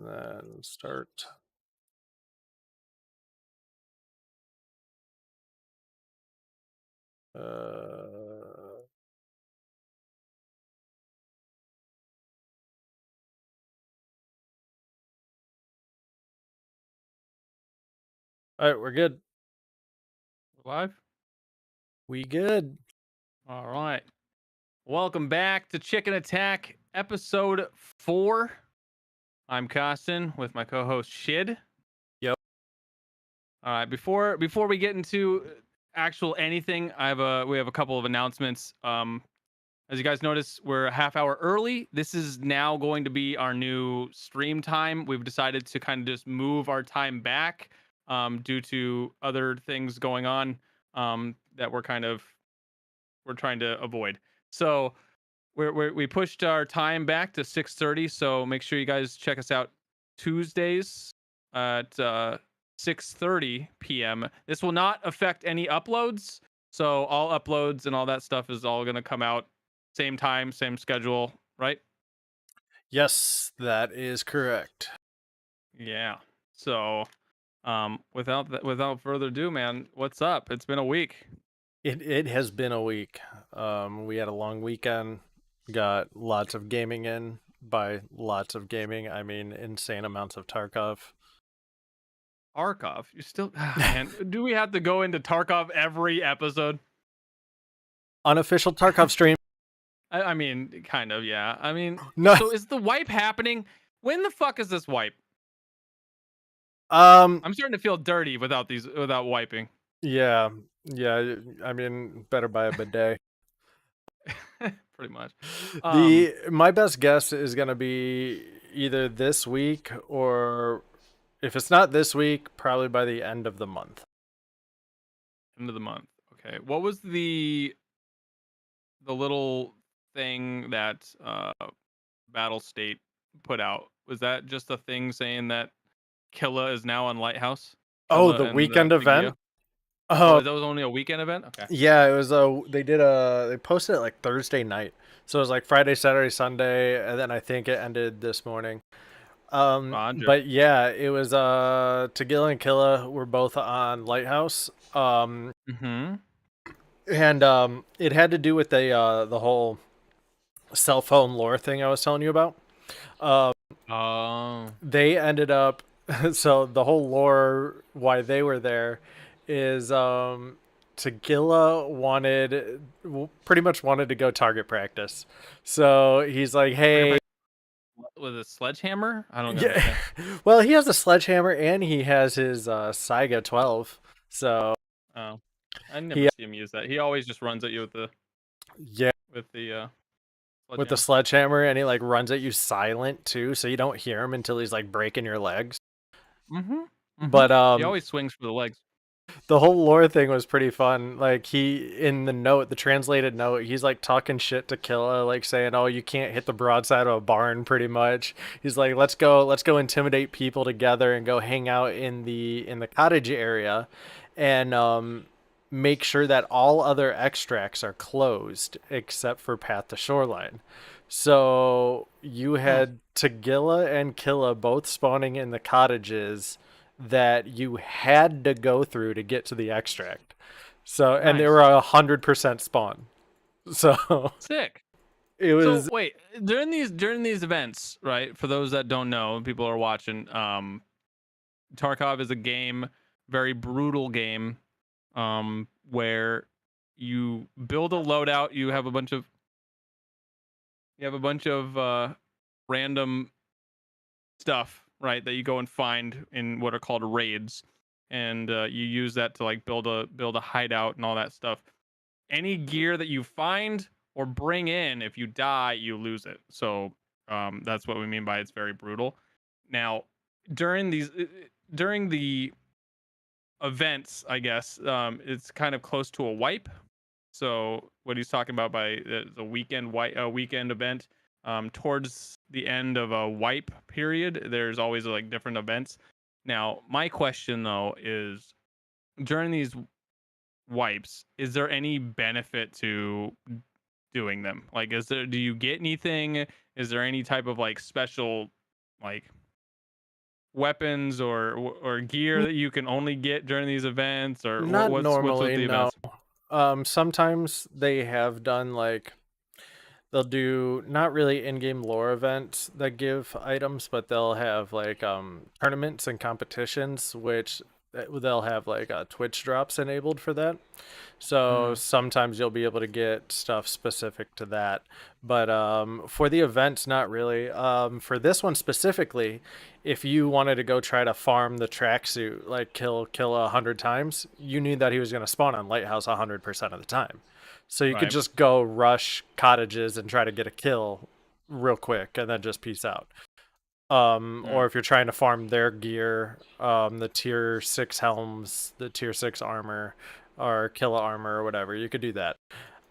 Then start. Uh, all right, we're good. Live? We good. All right. Welcome back to ChknAtk Episode 4. I'm Costin with my co-host Shid. Yep. All right, before we get into actual anything, we have a couple of announcements. As you guys notice, we're a half hour early. This is now going to be our new stream time. We've decided to kind of just move our time back due to other things going on that we're trying to avoid. So we pushed our time back to 6:30. So make sure you guys check us out Tuesdays at 6:30 p.m. This will not affect any uploads. So all uploads and all that stuff is all going to come out same time, same schedule, right? Yes, that is correct. Yeah. So without further ado, man, what's up? It's been a week. It has been a week. We had a long weekend. Got lots of gaming in. By lots of gaming, I mean insane amounts of Tarkov. Tarkov, you still man, do we have to go into Tarkov every episode? Unofficial Tarkov stream. I mean, kind of, yeah. I mean, No. so is the wipe happening? When the fuck is this wipe? Um. I'm starting to feel dirty without wiping. Yeah. Yeah. I mean, better buy a bidet. Pretty much. My best guess is gonna be either this week or if it's not this week, probably by the end of the month. End of the month. Okay. What was the little thing that Battle State put out? Was that just a thing saying that Killa is now on Lighthouse? Oh, Killa the and that weekend video? event. Oh, Oh, that was only a weekend event? Okay. yeah, it was they posted it like Thursday night. So it was like Friday, Saturday, Sunday, and then I think it ended this morning. Roger. But yeah, it was Tagilla and Killa were both on Lighthouse. Mm-hmm. And it had to do with the whole cell phone lore thing I was telling you about. Um Oh. they ended up so the whole lore why they were there is Tagilla pretty much wanted to go target practice. So he's like, "Hey, With a sledgehammer? I don't yeah." understand. Well, he has a sledgehammer and he has his Saiga 12. So, Oh, I never he see him use that. He always just runs at you yeah, with the with the sledgehammer. sledgehammer and he like runs at you silent too, so you don't hear him until he's like breaking your legs. Mm-hmm. Mm-hmm. But He always swings for the legs. the whole lore thing was pretty fun. Like in the note, the translated note, he's like talking shit to Killa, like saying, "Oh, you can't hit the broadside of a barn." Pretty much, he's like, let's go intimidate people together and go hang out in the cottage area, and make sure that all other extracts are closed except for Path to Shoreline." So you Hmm. had Tagilla and Killa both spawning in the cottages that you had to go through to get to the extract. So, and they were Nice. 100% spawn. So Sick. it So was. wait, during these events, right? For those that don't know, people are watching. Tarkov is a game, very brutal game, where you build a loadout. You have a bunch of random stuff, right, that you go and find in what are called raids, and you use that to like build a hideout and all that stuff. Any gear that you find or bring in, if you die, you lose it. So that's what we mean by it's very brutal. Now, during the events, I guess it's kind of close to a wipe. So what he's talking about by the weekend event, towards the end of a wipe period, there's always like different events. Now, my question though is during these wipes, is there any benefit to doing them? Like, do you get anything? Is there any type of like special, like weapons or gear that you can only get during these events, or Not what's with normally, the no. events? Sometimes they have done like they'll do not really in-game lore events that give items, but they'll have like tournaments and competitions, which they'll have like Twitch drops enabled for that. So Mm, sometimes you'll be able to get stuff specific to that. But for the events, not really. For this one specifically, if you wanted to go try to farm the tracksuit, like kill 100 times, you knew that he was going to spawn on Lighthouse 100% of the time. So you could right. just go rush cottages and try to get a kill real quick and then just peace out. Or Mm, if you're trying to farm their gear, the tier 6 helms, the tier 6 armor, or Killa armor or whatever, you could do that.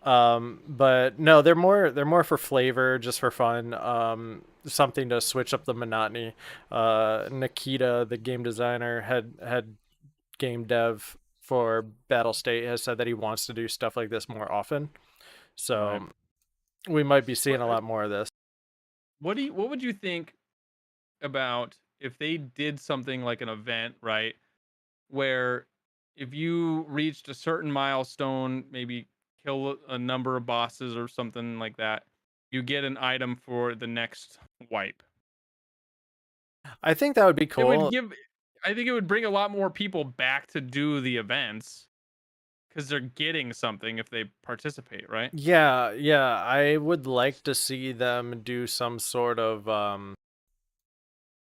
But no, they're more for flavor, just for fun. Something to switch up the monotony. Nikita, the game designer, had game dev for Battle State, has said that he wants to do stuff like this more often. right. So we might be seeing What a lot more of this. what would you think about if they did something like an event, right? Where if you reached a certain milestone, maybe kill a number of bosses or something like that, you get an item for the next wipe. I think that would be It would cool. give I think it would bring a lot more people back to do the events because they're getting something if they participate, right? Yeah, yeah, I would like to see them do some sort of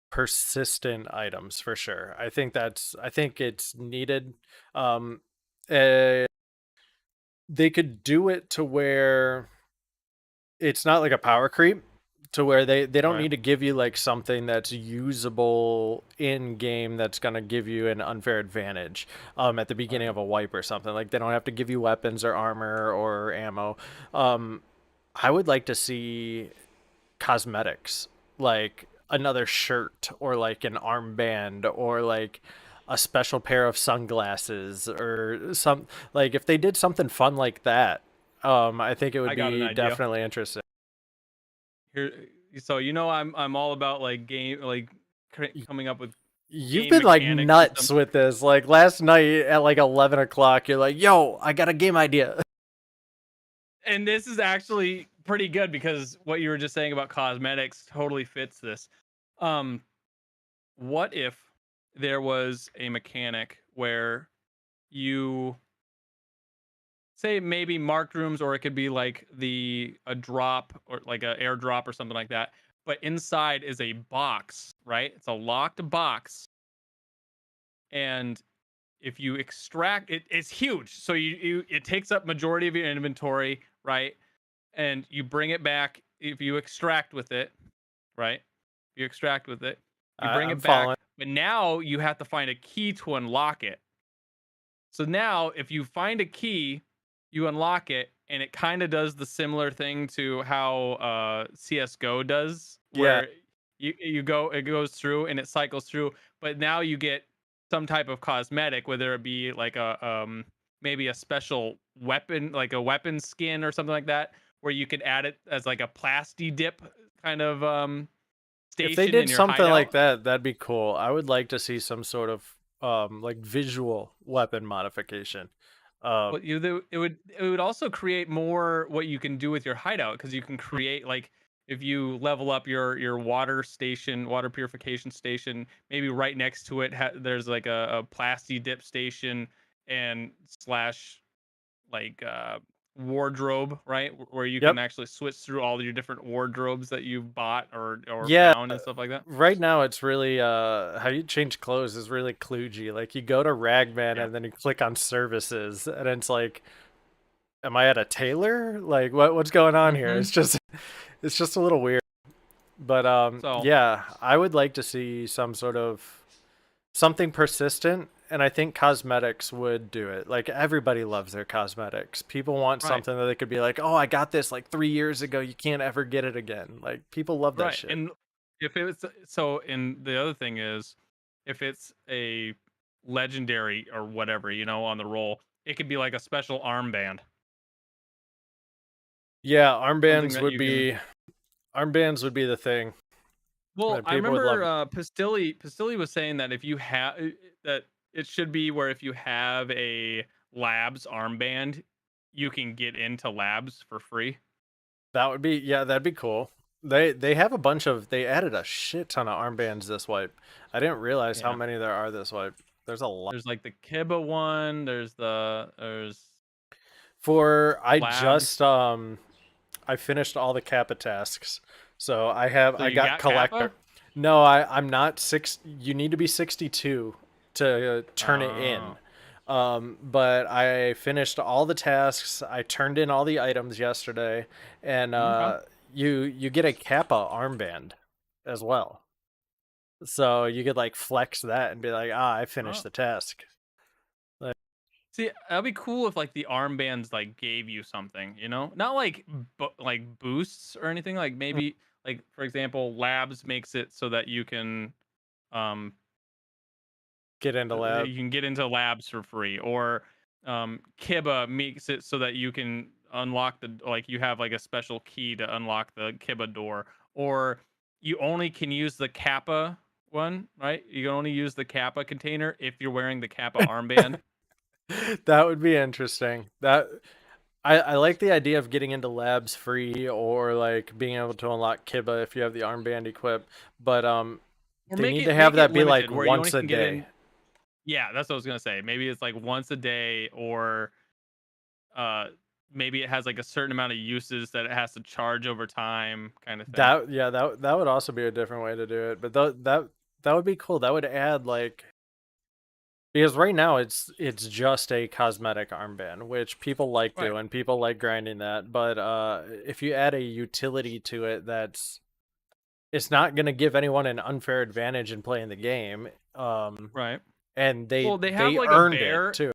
persistent items for sure. I think it's needed. Um uh, they could do it to where it's not like a power creep, to where they don't Right. need to give you like something that's usable in game that's going to give you an unfair advantage at the beginning Right. of a wipe or something. Like they don't have to give you weapons or armor or ammo. um I would like to see cosmetics, like another shirt or like an armband or like a special pair of sunglasses or some, like if they did something fun like that. I think it would I got an be idea. definitely interesting. Here so I'm all about like game like coming up with You've game been like mechanic nuts systems. with this. Like last night at like 11 o'clock, you're like, yo, I got a game idea. And this is actually pretty good because what you were just saying about cosmetics totally fits this. Um, what if there was a mechanic where you say maybe marked rooms, or it could be like the a drop or like a airdrop or something like that, but inside is a box, right? It's a locked box, and if you extract it, it's huge. So you it takes up majority of your inventory, right? And you bring it back if you extract with it, right? You extract with it, you bring I'm it following. back, but now you have to find a key to unlock it. So now, if you find a key, you unlock it, and it kind of does the similar thing to how CS:GO does, Yeah. where it goes through and it cycles through, but now you get some type of cosmetic, whether it be like a maybe a special weapon, like a weapon skin or something like that, where you could add it as like a plasti dip kind of If they station in did your something like hideout. that, that'd be cool. I would like to see some sort of like visual weapon modification. Um Well, it would also create more what you can do with your hideout, because you can create like if you level up your water station, water purification station, maybe right next to it there's like a plasti dip station and slash like wardrobe, right, where you can yep. actually switch through all your different wardrobes that you've bought or Yeah, found and stuff like that. right now it's really how you change clothes is really kludgy. Like you go to Ragman Yeah. and then you click on services and it's like, am I at a tailor? Like what's going on here? Hmm. It's just a little weird. But So yeah, I would like to see some sort of something persistent, and I think cosmetics would do it. Like everybody loves their cosmetics. People want right. something that they could be like, "Oh, I got this like 3 years ago. You can't ever get it again." Like people love that Right. shit. And if it's so, and the other thing is, if it's a legendary or whatever, on the roll, it could be like a special armband, Yeah, something that you can. armbands would be the thing. Well, And I people would love remember it. Pastilli was saying that if you have that it should be where if you have a labs armband, you can get into labs for free. That would be, yeah, that'd be cool. They have a bunch of, they added a shit ton of armbands this wipe. I didn't realize how Yeah. many there are this wipe. There's a lot. There's like the Kiba one, there's For I labs. just I finished all the Kappa tasks. So So I you got got Kappa? collector. No, I'm not six. You need to be 62 to turn it Oh. in. But I finished all the tasks. I turned in all the items yesterday, and Okay. you get a Kappa armband as well. So you could like flex that and be like, ah, I finished Oh. the task. Like, See, that'd be cool if like the armbands like gave you something, you know? Not like like boosts or anything. Like maybe like for example, labs makes it so that um get into lab. you can get into labs for free, or Kiba makes it so that you can unlock the like you have like a special key to unlock the Kiba door, or you only can use the Kappa one, right? You can only use the Kappa container if you're wearing the Kappa armband. That would be interesting. That I like the idea of getting into labs free or like being able to unlock Kiba if you have the armband equipped, but Or they need to have make it that be like limited where you only once a can get day. in. Yeah, that's what I was gonna say. Maybe it's like once a day, or uh, maybe it has like a certain amount of uses that it has to charge over time, kind of thing. That yeah, that would also be a different way to do it. But that would be cool. That would add like, because right now it's just a cosmetic armband, which people like Right, doing. People like grinding that. But if you add a utility to it, that's it's not going to give anyone an unfair advantage in playing the game. right. And Well, they have they like a earned it bear. too.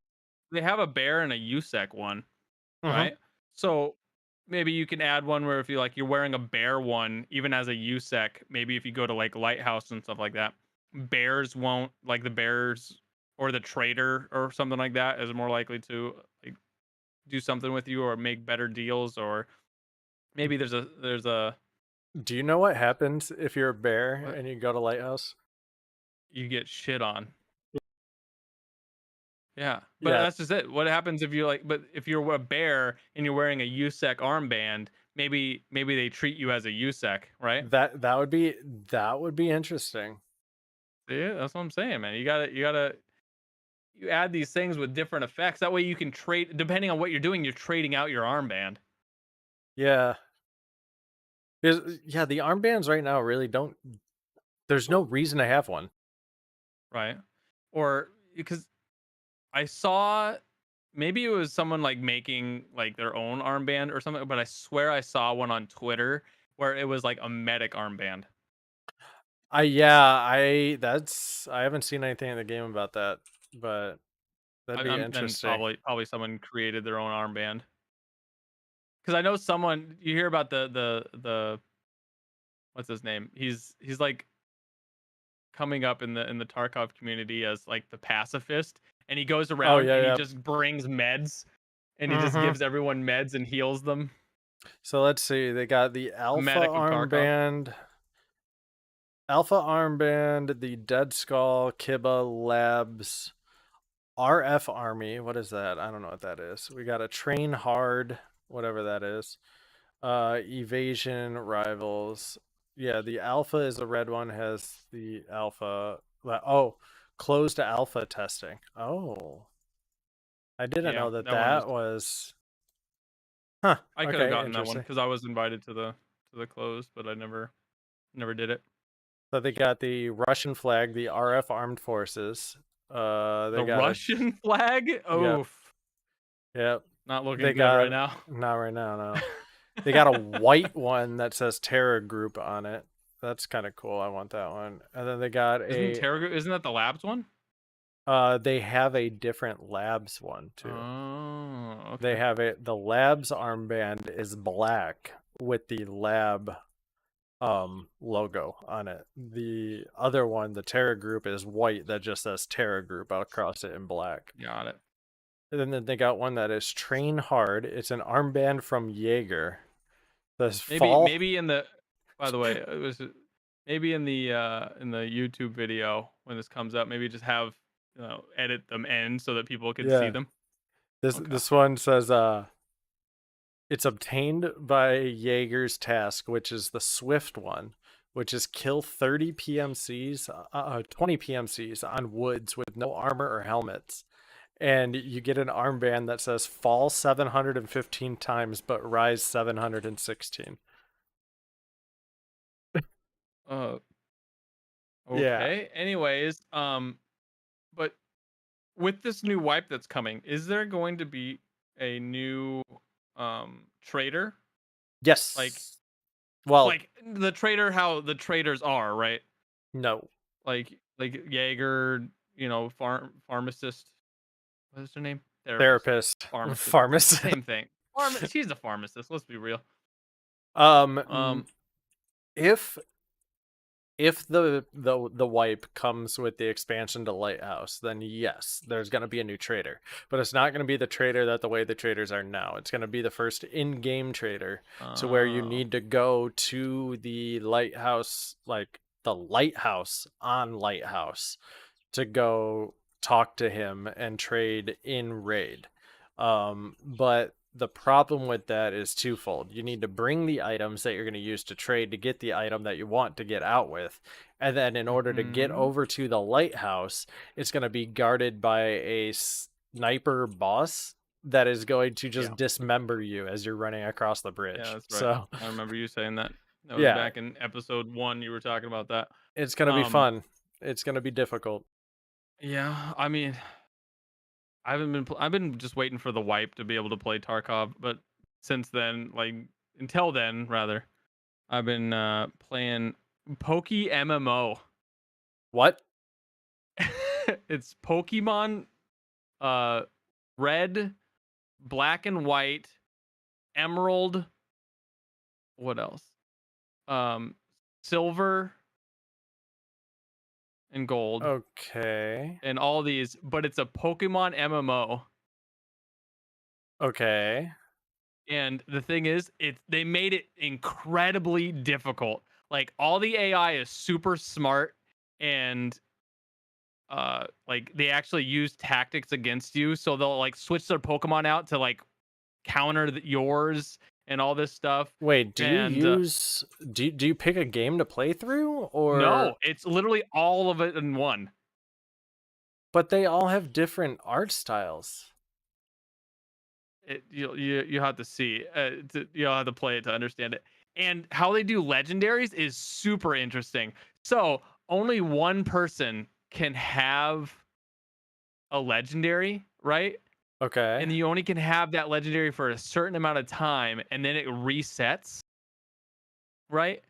They have a bear and a USEC one, Hmm. right? So maybe you can add one where if you like you're wearing a bear one, even as a USEC, maybe if you go to like Lighthouse and stuff like that, bears won't like the bears or the trader or something like that is more likely to like do something with you or make better deals, or maybe there's a Do you know what happens if you're a bear what and you go to Lighthouse? you get shit on. Yeah, but Yeah, that's just it. What happens if you like? But if you're a bear and you're wearing a USEC armband, maybe they treat you as a USEC, right? that would be interesting. Yeah, that's what I'm saying, man. You add these things with different effects. That way you can trade depending on what you're doing. You're trading out your armband, Yeah. Because, yeah, the armbands right now really don't. There's no reason to have one. right? Or because I saw maybe it was someone like making like their own armband or something, but I swear I saw one on Twitter where it was like a medic armband. I haven't seen anything in the game about that, but that'd be Then interesting. probably someone created their own armband. Because I know someone you hear about the what's his name? He's like coming up in the Tarkov community as like the pacifist, and he goes Oh around yeah, and he yeah. just brings meds, and he just Mm-hmm. gives everyone meds and heals them. So let's see. They got the The medic of Tarkov. Alpha armband, the Dead Skull, Kiba Labs, RF Army. What is that? I don't know what that is. We got a Train Hard, whatever that is. Evasion Rivals. Yeah, the Alpha is the red one. Has the Alpha. Oh, closed alpha testing. Oh, I didn't Yeah, know that that one was. that was. Huh. I could have Okay, gotten that one interesting. because I was invited to the closed, but I never did it. So they got the Russian flag, the RF Armed Forces. They The got a. Russian flag. Yep. Oof, Yep. not looking They good right got now. not right now. No. They got a white one that says Terra Group on it. That's kind of cool. I want that one. And then they got a. Isn't that the labs one? They have a different Labs one too. Oh, They okay. have it. The Labs armband is black with the lab logo on it. The other one, the Terra Group, is white that just says Terra Group out across it in black. Got it. And then they got one that is Train Hard. It's an armband from Jaeger. This Maybe fall. maybe in the. By the way, maybe in the YouTube video when this comes up, maybe just have edit them in so that people can see Yeah. them. This Okay. this one says it's obtained by Jaeger's task, which is the swift one, which is kill 30 PMCs, 20 PMCs on woods with no armor or helmets. And you get an armband that says fall 715 times but rise 716. Uh, Yeah. okay. Anyways, but with this new wipe that's coming, is there going to be a new trader? Like Yes. Well, like the trader how the traders are, right? no. Like Jaeger, pharmacist. What is her name? Therapist. Therapist, Pharmacist. pharmacist. Same thing. She's a pharmacist, let's be real. um Um if the wipe comes with the expansion to Lighthouse, then yes, there's going to be a new trader. But it's not going to be the trader that the way the traders are now. It's going to be the first in-game trader to where you oh, need to go to the lighthouse, like the lighthouse on Lighthouse, to go talk to him and trade in raid. But the problem with that is twofold. You need to bring the items that you're going to use to trade to get the item that you want to get out with. And then in order to get mhm. over to the lighthouse, it's going to be guarded by a sniper boss that is going to Yeah. just dismember you as you're running across the Yeah, bridge. that's right. So, I remember you saying that. That was yeah, back in episode 1 you were talking about that. it's going to be Um fun. It's going to be difficult. yeah, I mean, I've been just waiting for the wipe to be able to play Tarkov, but since then, like until then rather, I've been playing Poke MMO. What? It's Pokemon uh red, black and white, emerald, what else? Um Silver and gold Okay. and all these, but it's a Pokemon MMO. Okay. And the thing is, they made it incredibly difficult. Like all the AI is super smart and like they actually use tactics against you, so they'll like switch their Pokemon out to like counter yours and all this stuff. Wait, do you And use do you pick a game to play through no, or it's literally all of it in one. but they all have different art styles. You have to see you'll have to play it to understand it. And how they do legendaries is super interesting. So only one person can have a legendary, right? Okay. And you only can have that legendary for a certain amount of time, and then it resets, right?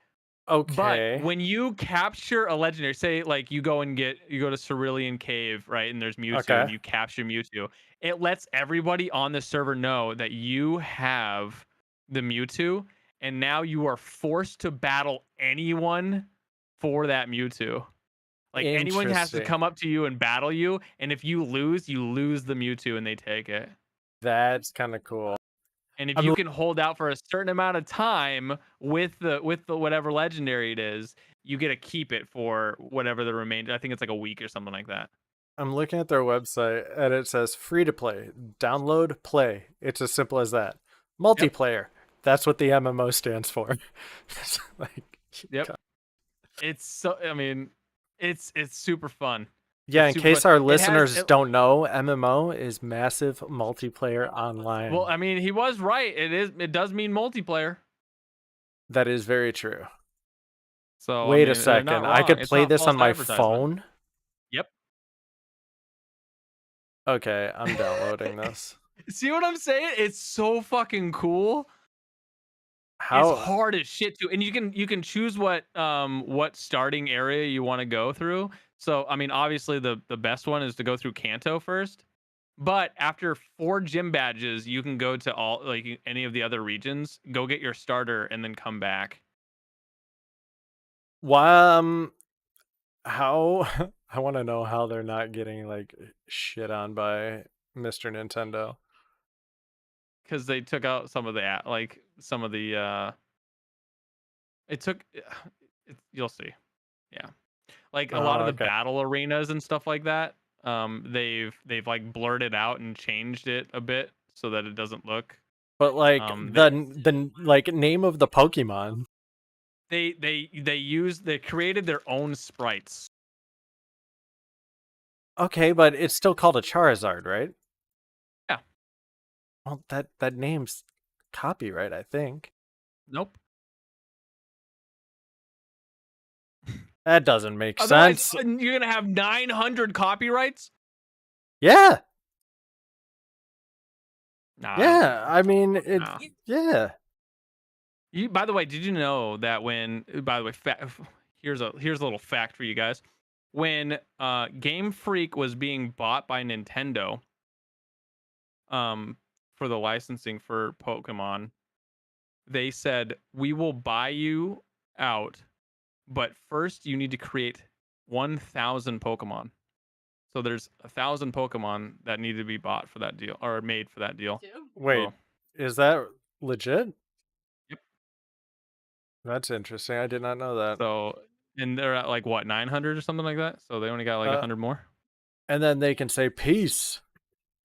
But Okay. when you capture a legendary, say like you go to Cerulean Cave, right? And there's Mewtwo, Okay. and you capture Mewtwo. It lets everybody on the server know that you have the Mewtwo, and now you are forced to battle anyone for that Mewtwo. Like anyone has to Interesting. come up to you and battle you, and if you lose the Mewtwo, and they take it. That's kind of cool. And if I'm you l- can hold out for a certain amount of time with the whatever legendary it is, you get to keep it for whatever the remainder. I think it's like a week or something like that. I'm looking at their website and it says free to play. Download, play. It's as simple as that. Yep. Multiplayer. That's what the MMO stands for. like Yep. It's so I mean, it's super fun. yeah, It's in super fun. case our It has listeners don't know, MMO is massive multiplayer well, online. I mean, he was right. It does mean multiplayer. That is very true. So, I Wait a mean, they're not second. I wrong. could It's play not this false on my advertisement. phone? Yep. Okay, I'm downloading this. See what I'm saying? It's so fucking cool. It's How hard as shit too, and you can choose what starting area you want to go through. So I mean, obviously the best one is to go through Kanto first, but after 4 gym badges, you can go to all like any of the other regions, go get your starter, and then come back. why how I want to know how they're not getting like shit on by Mr. Nintendo. Because they took out some of the like some of the it took you'll see. Yeah. Like a lot Oh, of the okay. battle arenas and stuff like that, they've like blurred it out and changed it a bit so that it doesn't look But like they the like name of the Pokemon. they created their own sprites. Okay, but it's still called a Charizard, right? Yeah. Well, that name's copyright, I think. Nope. That doesn't make Otherwise, sense. you're gonna have 900 copyrights. Yeah, Nah, I don't think yeah. so. I mean, it. Nah. Yeah. You, by the way, did you know that when? By the way, here's a little fact for you guys. When Game Freak was being bought by Nintendo, um, for the licensing for Pokemon, they said we will buy you out, but first you need to create 1,000 Pokemon. So there's 1,000 Pokemon that need to be bought for that deal or made for that deal. Wait, So, is that legit? yep. That's interesting. I did not know that. So, and they're at like what 900 or something like that. So they only got like Uh, 100 more. and then they can say peace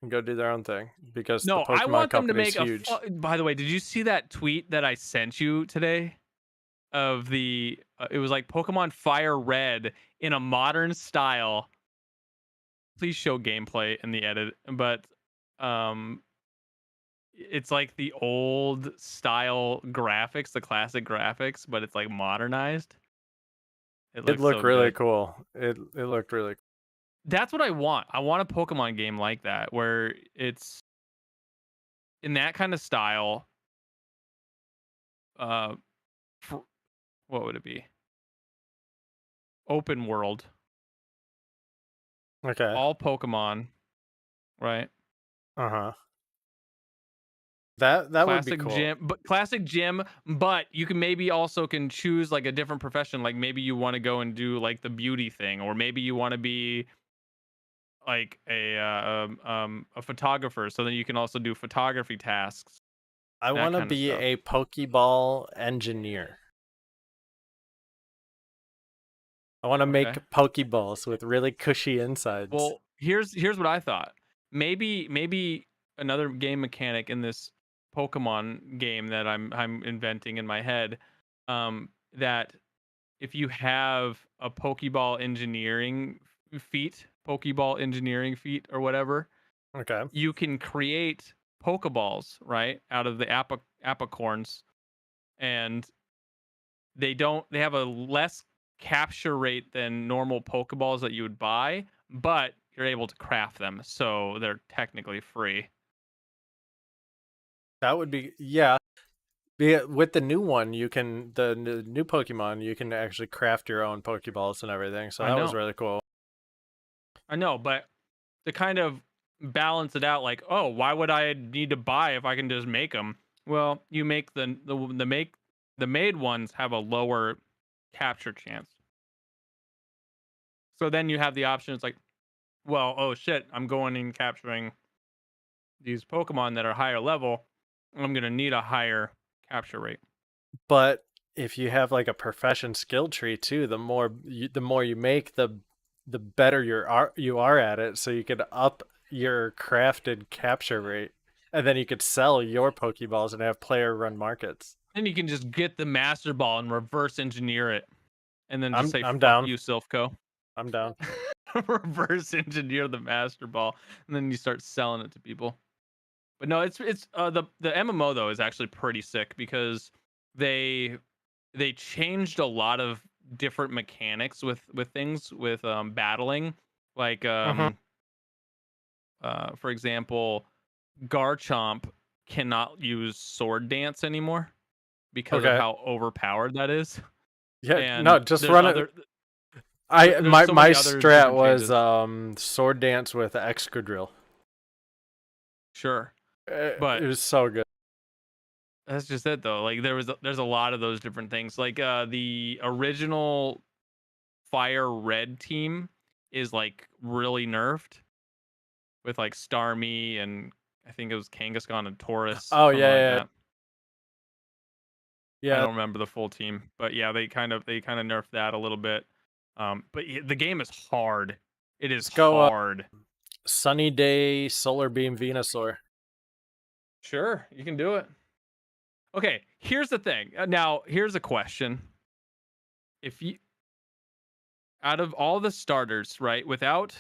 and go do their own thing because the No, I Pokemon want them to company's make a. huge. By the way, did you see that tweet that I sent you today? Of the, it was like Pokemon Fire Red in a modern style. Please show gameplay in the edit, but um, it's like the old style graphics, the classic graphics, but it's like modernized. It It looks looked so really good. cool. It looked really. That's what I want. I want a Pokemon game like that where it's in that kind of style. Uh, for, what would it be? Open world, Okay. all Pokemon, right? Uh huh. That would be cool. Classic gym, but you can maybe also can choose like a different profession. Like maybe you want to go and do like the beauty thing, or maybe you want to be like a photographer. So then you can also do photography tasks, I that want to kind of be stuff. a Pokeball engineer. I want to Okay. make Pokeballs with really cushy insides. Well, here's what I thought. Maybe another game mechanic in this Pokemon game that I'm inventing in my head, that if you have a Pokeball engineering feat or whatever, Okay. you can create Pokeballs, right, out of the apicorns, and they have a less capture rate than normal Pokeballs that you would buy, but you're able to craft them, so they're technically free. That would be yeah. With the new one, you can the new Pokemon, you can actually craft your own Pokeballs and everything. So I that was know, really cool. I know, but to kind of balance it out, like, oh, why would I need to buy if I can just make them? Well, you make the made ones have a lower capture chance. So then you have the option. It's like, well, oh shit, I'm going and capturing these Pokemon that are higher level. I'm gonna need a higher capture rate. But if you have like a profession skill tree too, the more you make, the better you are at it. So you could up your crafted capture rate, and then you could sell your Pokeballs and have player run markets. Then you can just get the Master Ball and reverse engineer it, and then just say I'm "fuck down. you, Silphco." I'm down. Reverse engineer the Master Ball, and then you start selling it to people. But no, it's the MMO though is actually pretty sick because they they changed a lot of different mechanics with things with battling, like Hmm. for example, Garchomp cannot use Sword Dance anymore because of Okay. how overpowered that is. Yeah. And No, just run it. there's so My many other strat different was changes. sword dance with Excadrill. Sure, It but was so good. that's just it though. Like there's a lot of those different things. Like the original Fire Red team is like really nerfed with like Starmie and I think it was Kangaskhan and Taurus, Oh something like yeah, that. I yeah. don't remember the full team, but yeah, they kind of nerfed that a little bit. But the game is hard. It is Let's go hard. Sunny Day Solar Beam Venusaur. Sure, you can do it. Okay, here's the thing. Now, here's a question. If you out of all the starters, right, without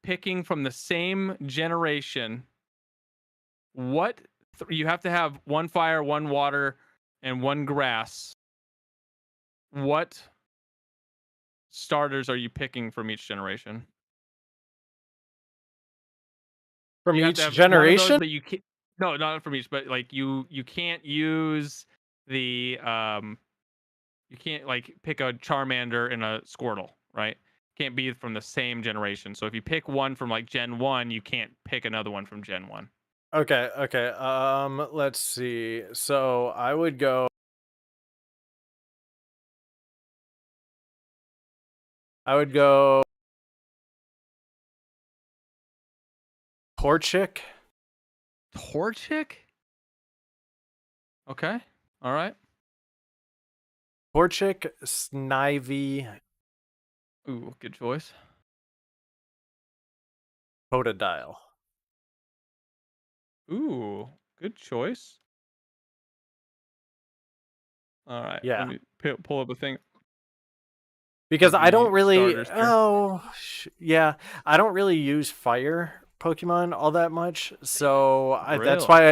picking from the same generation, what you have to have one fire, one water, and one grass. What starters are you picking from each generation? From You have to each have one of those, generation? but you can't. No, not from each, but like you can't use the you can't like pick a Charmander and a Squirtle, right? Can't be from the same generation. So if you pick one from like Gen 1, you can't pick another one from Gen 1. Okay, okay. Let's see. So I would go Torchic. Torchic? Okay. All right. Torchic, Snivy, Ooh, good choice. Totodile. Ooh, good choice. All right. Let Yeah. me pull up a thing Because of I don't the really starters here. yeah, I don't really use fire Pokemon all that much. So Really?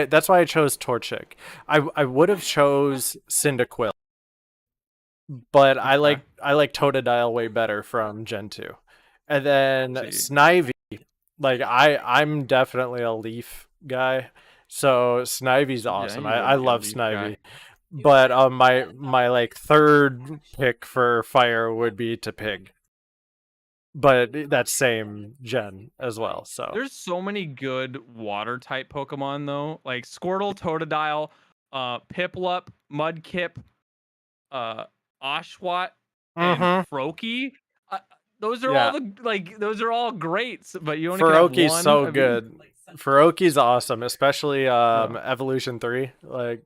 that's why I chose Torchic. I would have chose Cyndaquil, but Okay. I like Totodile way better from Gen 2. And then See. Snivy, like I'm definitely a Leaf guy. So Snivy's Yeah, awesome. you I would be a love Leaf guy. Snivy. But my like third pick for fire would be to Pig. But that same gen as well. So There's so many good water type Pokemon though, like Squirtle, Totodile, Piplup, Mudkip, uh, Oshawott, and mm-hmm. Froakie. Uh, those are all Yeah. the like those are all great, but you only can have Faroki's one. so I mean, good. Faroki's awesome, especially yeah, Evolution 3. Like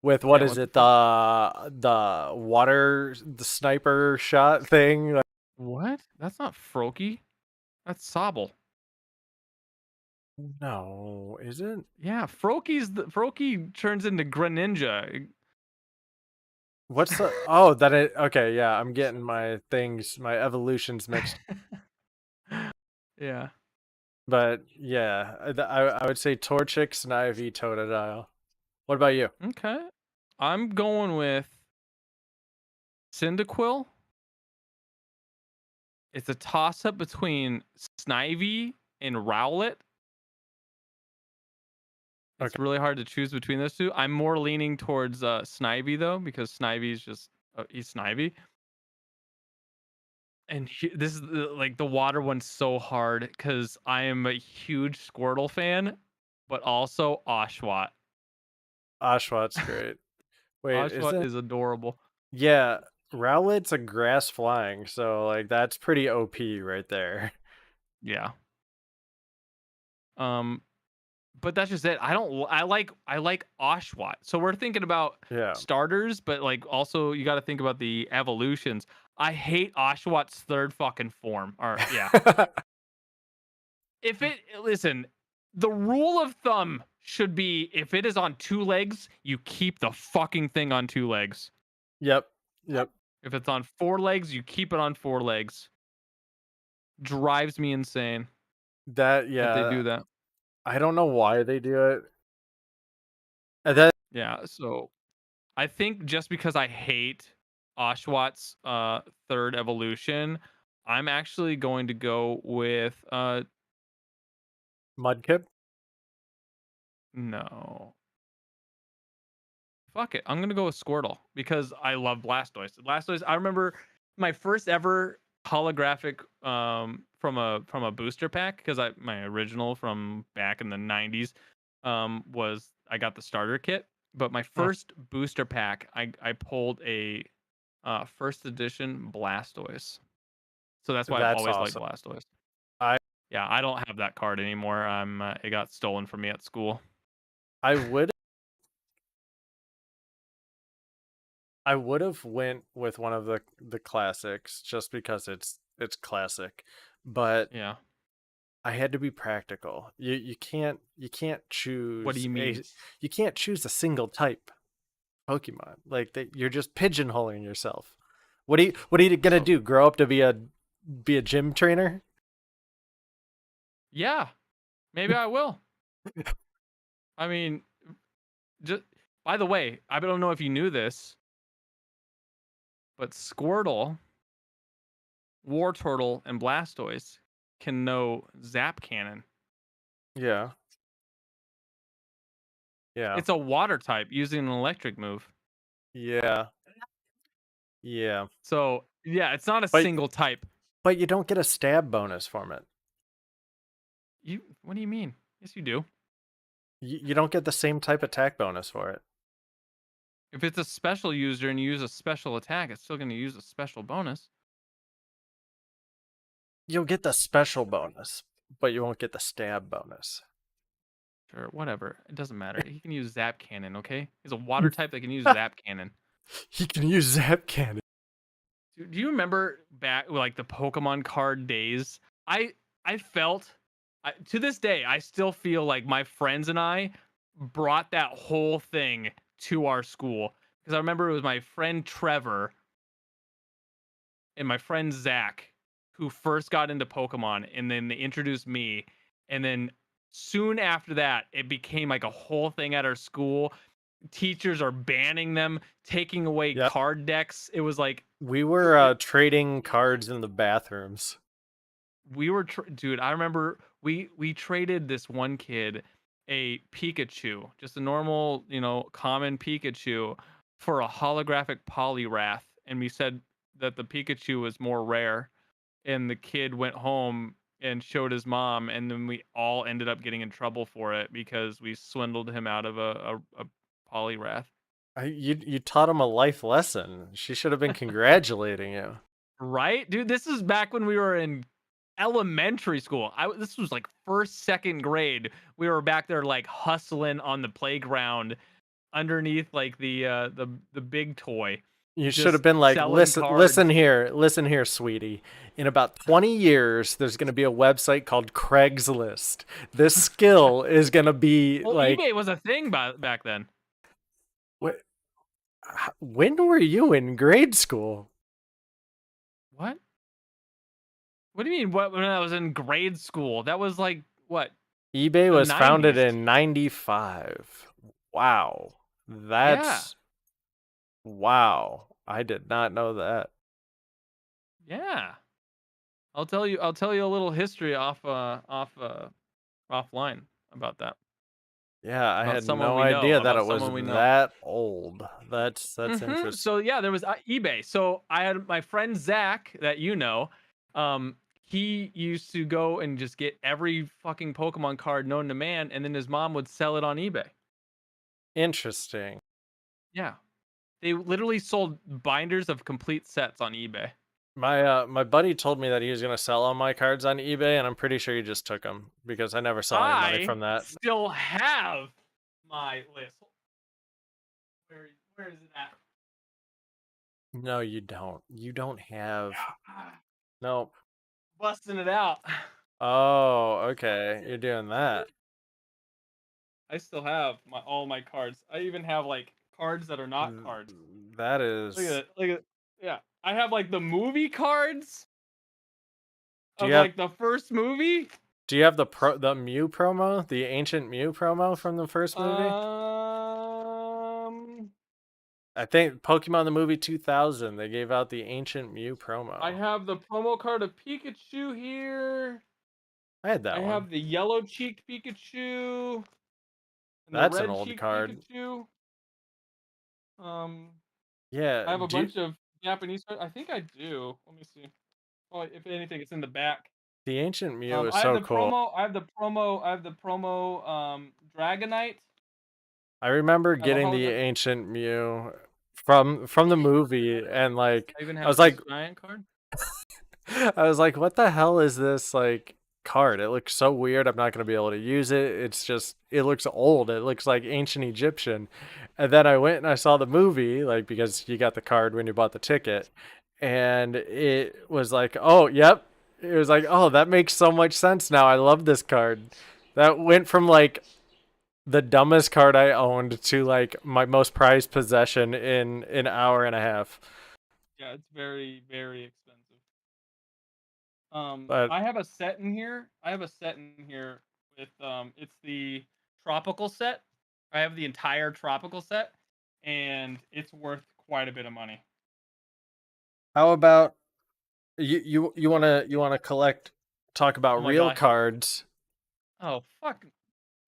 with what yeah. is What the it, fuck? the sniper shot thing? Like, What? That's not Froakie. That's Sobble. no, is it? Yeah, Froakie turns into Greninja. What's the okay, yeah, I'm getting my evolutions mixed. Yeah. But yeah, I would say Torchic, Snivy, Totodile. What about you? Okay. I'm going with Cyndaquil. It's a toss up between Snivy and Rowlet. It's Okay. really hard to choose between those two. I'm more leaning towards Snivy though, because Snivy's just he's Snivy. And this is like the water one's so hard because I am a huge Squirtle fan, but also Oshawott. Oshawott great. Wait, Oshawott isn't is adorable. yeah, Rowlet's a grass flying, so like that's pretty OP right there. Yeah. Um, but that's just it. I like Oshawott. So we're thinking about Yeah. starters, but like also you got to think about the evolutions. I hate Oshawott's third fucking form. Or yeah. If it listen, the rule of thumb should be if it is on two legs, you keep the fucking thing on two legs. Yep. Yep. If it's on four legs, you keep it on four legs. Drives me insane That if they yeah, do that. I don't know why they do it. And then Yeah, so I think just because I hate Oshawott's third evolution, I'm actually going to go with Mudkip. no. Fuck it. I'm gonna go with Squirtle because I love Blastoise. Blastoise, I remember my first ever holographic from a booster pack because my original from back in the 90s was I got the starter kit. But my Mm, first booster pack, I pulled a first edition Blastoise. So that's why I've that's always liked awesome. Blastoise. I Yeah, I don't have that card anymore. It got stolen from me at school. I would I would have went with one of the classics just because it's classic, but Yeah. I had to be practical. You can't What do choose you a mean? you can't choose a single type Pokemon. Like you're just pigeonholing yourself. What are you gonna So do? Grow up to be a gym trainer? yeah, maybe I will. I mean, just by the way, I don't know if you knew this, but Squirtle, Wartortle, and Blastoise can know Zap Cannon. Yeah, yeah, It's a water type using an electric move. yeah, yeah. So yeah, it's not a But single type. but you don't get a stab bonus from it. You what do you mean? Yes, you do. You don't get the same type attack bonus for it. If it's a special user and you use a special attack, it's still going to use a special bonus. You'll get the special bonus, but you won't get the stab bonus. Sure, whatever. It doesn't matter. He can use Zap Cannon, okay? He's a water type that can use Zap Cannon. He can use Zap Cannon. Do you remember back like the Pokemon card days? I felt to this day I still feel like my friends and I brought that whole thing to our school because I remember it was my friend Trevor and my friend Zach who first got into Pokemon, and then they introduced me, and then soon after that it became like a whole thing at our school. Teachers are banning them, taking away Yep. card decks. It was like We were trading cards in the bathrooms. we were dude, I remember we traded this one kid a Pikachu, just a normal, common Pikachu, for a holographic Poliwrath, and we said that the Pikachu was more rare, and the kid went home and showed his mom, and then we all ended up getting in trouble for it because we swindled him out of a Poliwrath. You taught him a life lesson. She should have been congratulating you. Right, dude, this is back when we were in elementary school. This was like first, second grade. We were back there like hustling on the playground underneath like the big toy, You should have just been like, selling cards. listen here, sweetie. In about 20 years, there's going to be a website called Craigslist. This skill is going to be Well, like, eBay was a thing back then. when were you in grade school? What? What do you mean? What, when I was in grade school? That was like what? eBay The was founded 90s. in 95. Wow. Yeah. Wow. I did not know that. Yeah. I'll tell you a little history offline about that. Yeah, I About had someone no we know. idea that About it was someone we know. that old. That's interesting. So yeah, there was eBay. So I had my friend Zach that you know. He used to go and just get every fucking Pokemon card known to man, and then his mom would sell it on eBay. Interesting. Yeah, they literally sold binders of complete sets on eBay. My buddy told me that he was gonna sell all my cards on eBay, and I'm pretty sure he just took them because I never saw any money I from that. still have my list. Where is it at? No, you don't. You don't have. No. Busting it out. Oh, okay. You're doing that. I still have all my cards. I even have like cards that are not cards. That Look at is. it. Look at it. Yeah. I have like the movie cards Do of you have? like the first movie. Do you have the Mew promo, the ancient Mew promo from the first movie? Um I think Pokemon the movie 2000. They gave out the ancient Mew promo. I have the promo card of Pikachu here. I had I that one. have the yellow cheeked Pikachu and the That's an red old cheeked card. Pikachu. Um Yeah. I have a bunch of Japanese cards. I think I do. Let me see. Oh, if anything, it's in the back. The ancient Mew is I have so the cool. promo. I have the promo. I have the promo. Dragonite. I remember I have a getting the hologram. ancient Mew from the movie, and like I even I have was this like giant card. I was like, what the hell is this? Like card. It looks so weird. I'm not going to be able to use it. It's just, it looks old. It looks like ancient Egyptian. And then I went and I saw the movie, like, because you got the card when you bought the ticket. And it was like, oh, yep. It was like, oh, that makes so much sense now. I love this card. That went from like the dumbest card I owned to like my most prized possession in an hour and a half. Yeah, it's very, very expensive. But I have a set in here. With it's the tropical set. I have the entire tropical set, and it's worth quite a bit of money. how about you wanna collect talk Oh about my real god! cards? Oh fuck!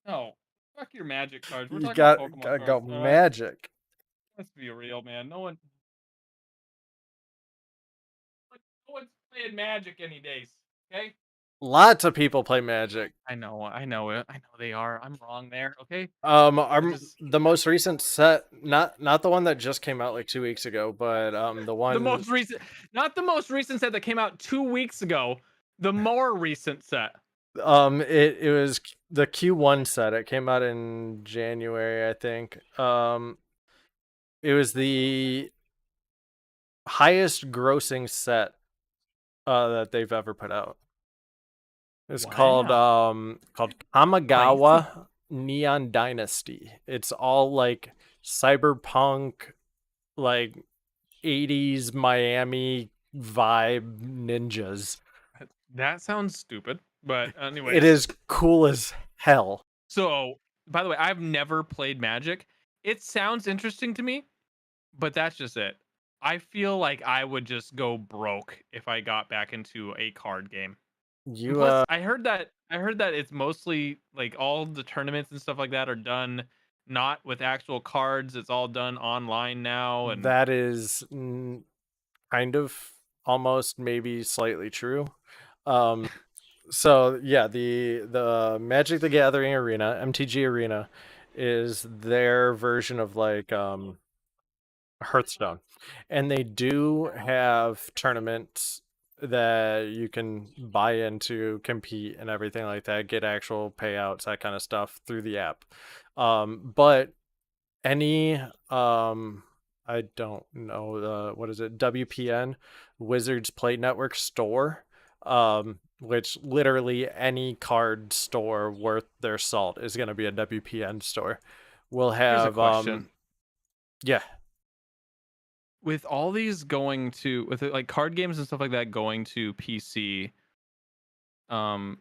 No, fuck your magic cards. We're You talking about got Pokemon gotta go cards. All right, Magic. let's be real, man. No one's playing Magic any days. Okay. Lots of people play Magic. I know it. I know they are. I'm wrong there. Okay. I Our, just the most recent set, not the one that just came out like 2 weeks ago, but the the one most recent, not the most recent set that came out 2 weeks ago. The more recent set. it was the Q1 set. It came out in January, I think. It was the highest grossing set that they've ever put out. It's Wow. called Pricey. Kamigawa Neon Dynasty. It's all like cyberpunk, like 80s Miami vibe ninjas. That sounds stupid. But It anyways, is cool as hell. so by the way, I've never played Magic. It sounds interesting to me, but that's just it. I feel like I would just go broke if I got back into a card game. And You plus, I heard that it's mostly like all the tournaments and stuff like that are done not with actual cards. It's all done online now, and that is kind of almost maybe slightly true. Um so yeah, the Magic the Gathering Arena, MTG Arena, is their version of like Hearthstone. And they do have tournaments that you can buy into, compete and everything like that, get actual payouts, that kind of stuff through the app. But any I don't know what is it, WPN, Wizards Play Network store, which literally any card store worth their salt is going to be a WPN store, will here's a have question: yeah. with all these going to with like card games and stuff like that going to PC, um,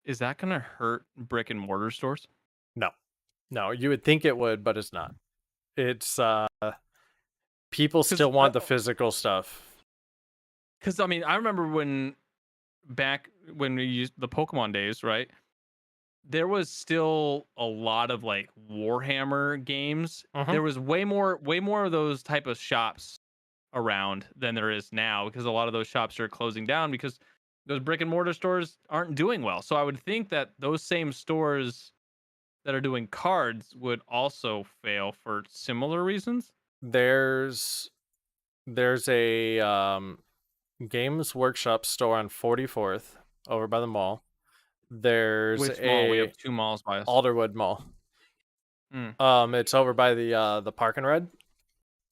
is that gonna hurt brick and mortar stores? No. No, you would think it would, but it's not. It's people Because still want the physical stuff. I mean, I remember back when we used the Pokemon days, right? There was still a lot of like Warhammer games. Mhm. There was way more of those type of shops around than there is now, because a lot of those shops are closing down because those brick and mortar stores aren't doing well. So I would think that those same stores that are doing cards would also fail for similar reasons. There's a Games Workshop store on 44th over by the mall. There's Which mall? We have a two malls by us. Alderwood Mall. Hmm. It's over by the Park and Red.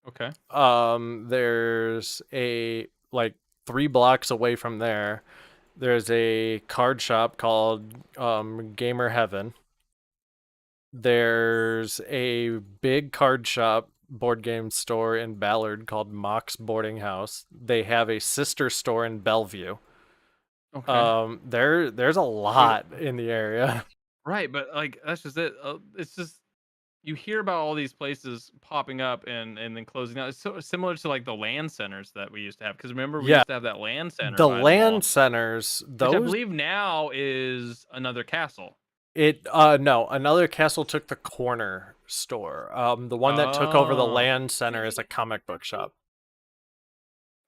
Okay. There's a like 3 blocks away from there. There's a card shop called Gamer Heaven. There's a big card shop board game store in Ballard called Mox Boarding House. They have a sister store in Bellevue. Okay. There's a What? lot in the area. Right, but like that's just it. It's just you hear about all these places popping up and then closing down. It's so similar to like the land centers that we used to have. Because remember, we Yeah, used to have that land center the by the land mall, centers, which I those believe now is another castle. it no, another castle took the corner store. The one that took over the Oh, land center is a comic book shop.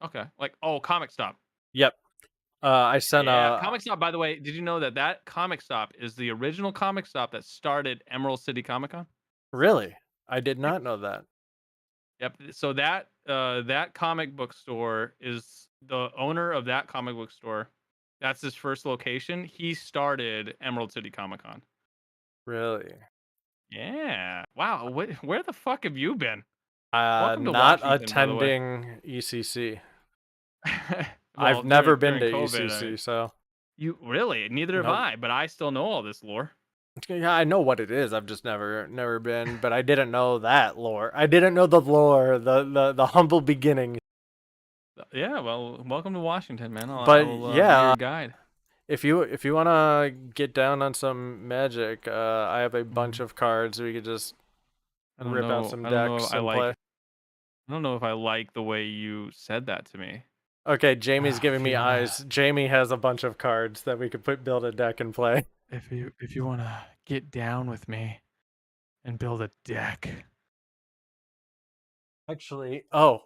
okay. Like, oh, Comic Stop. Yep. I sent Yeah, a Comic Stop. By the way, did you know that that Comic Stop is the original Comic Stop that started Emerald City Comic Con? really? I did Yep. not know that. Yep. So that comic book store is the owner of that comic book store That's his first location. He started Emerald City Comic Con. Really? Yeah. Wow. Where the fuck have you been? Welcome to Not Washington, by the way. attending ECC. I've Well, never been during to COVID, I ECC, mean, so you really neither have no. I, but I still know all this lore. Yeah, I know what it is. I've just never been, but I didn't know that lore. I didn't know the lore, the humble beginning. Yeah, well, welcome to Washington, man. I But will be yeah, your guide. if you wanna get down on some Magic, I have a bunch Mm. of cards. We could just I don't rip out know. some I don't know. decks and play. I don't know if I like the way you said that to me. Okay, Jamie's giving If me you wanna, eyes. Jamie has a bunch of cards that we could build a deck and play. if you wanna get down with me and build a deck. Actually, oh,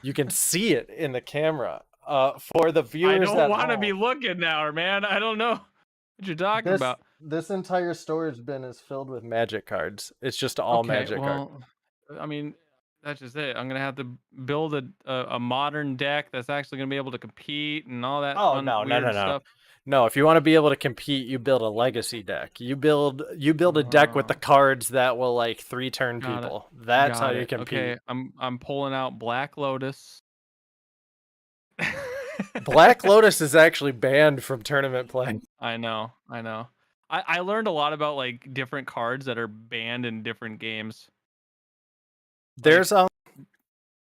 you can see it in the camera. For the I viewers don't at want to be home, looking now, man. I don't know what you're talking this about. this entire storage bin is filled with Magic cards. It's just all Okay, Magic cards. well, I mean, that's just it. I'm gonna have to build a modern deck that's actually gonna be able to compete and all that Oh fun no, no, no, weird no. stuff. No, if you want to be able to compete, you build a legacy deck. You build a deck with the Uh, cards that will like 3-turn got it. people. That's how Got you it. compete. Okay, I'm pulling out Black Lotus. Black Lotus is actually banned from tournament play. I know. I know. I learned a lot about like different cards that are banned in different games. Like There's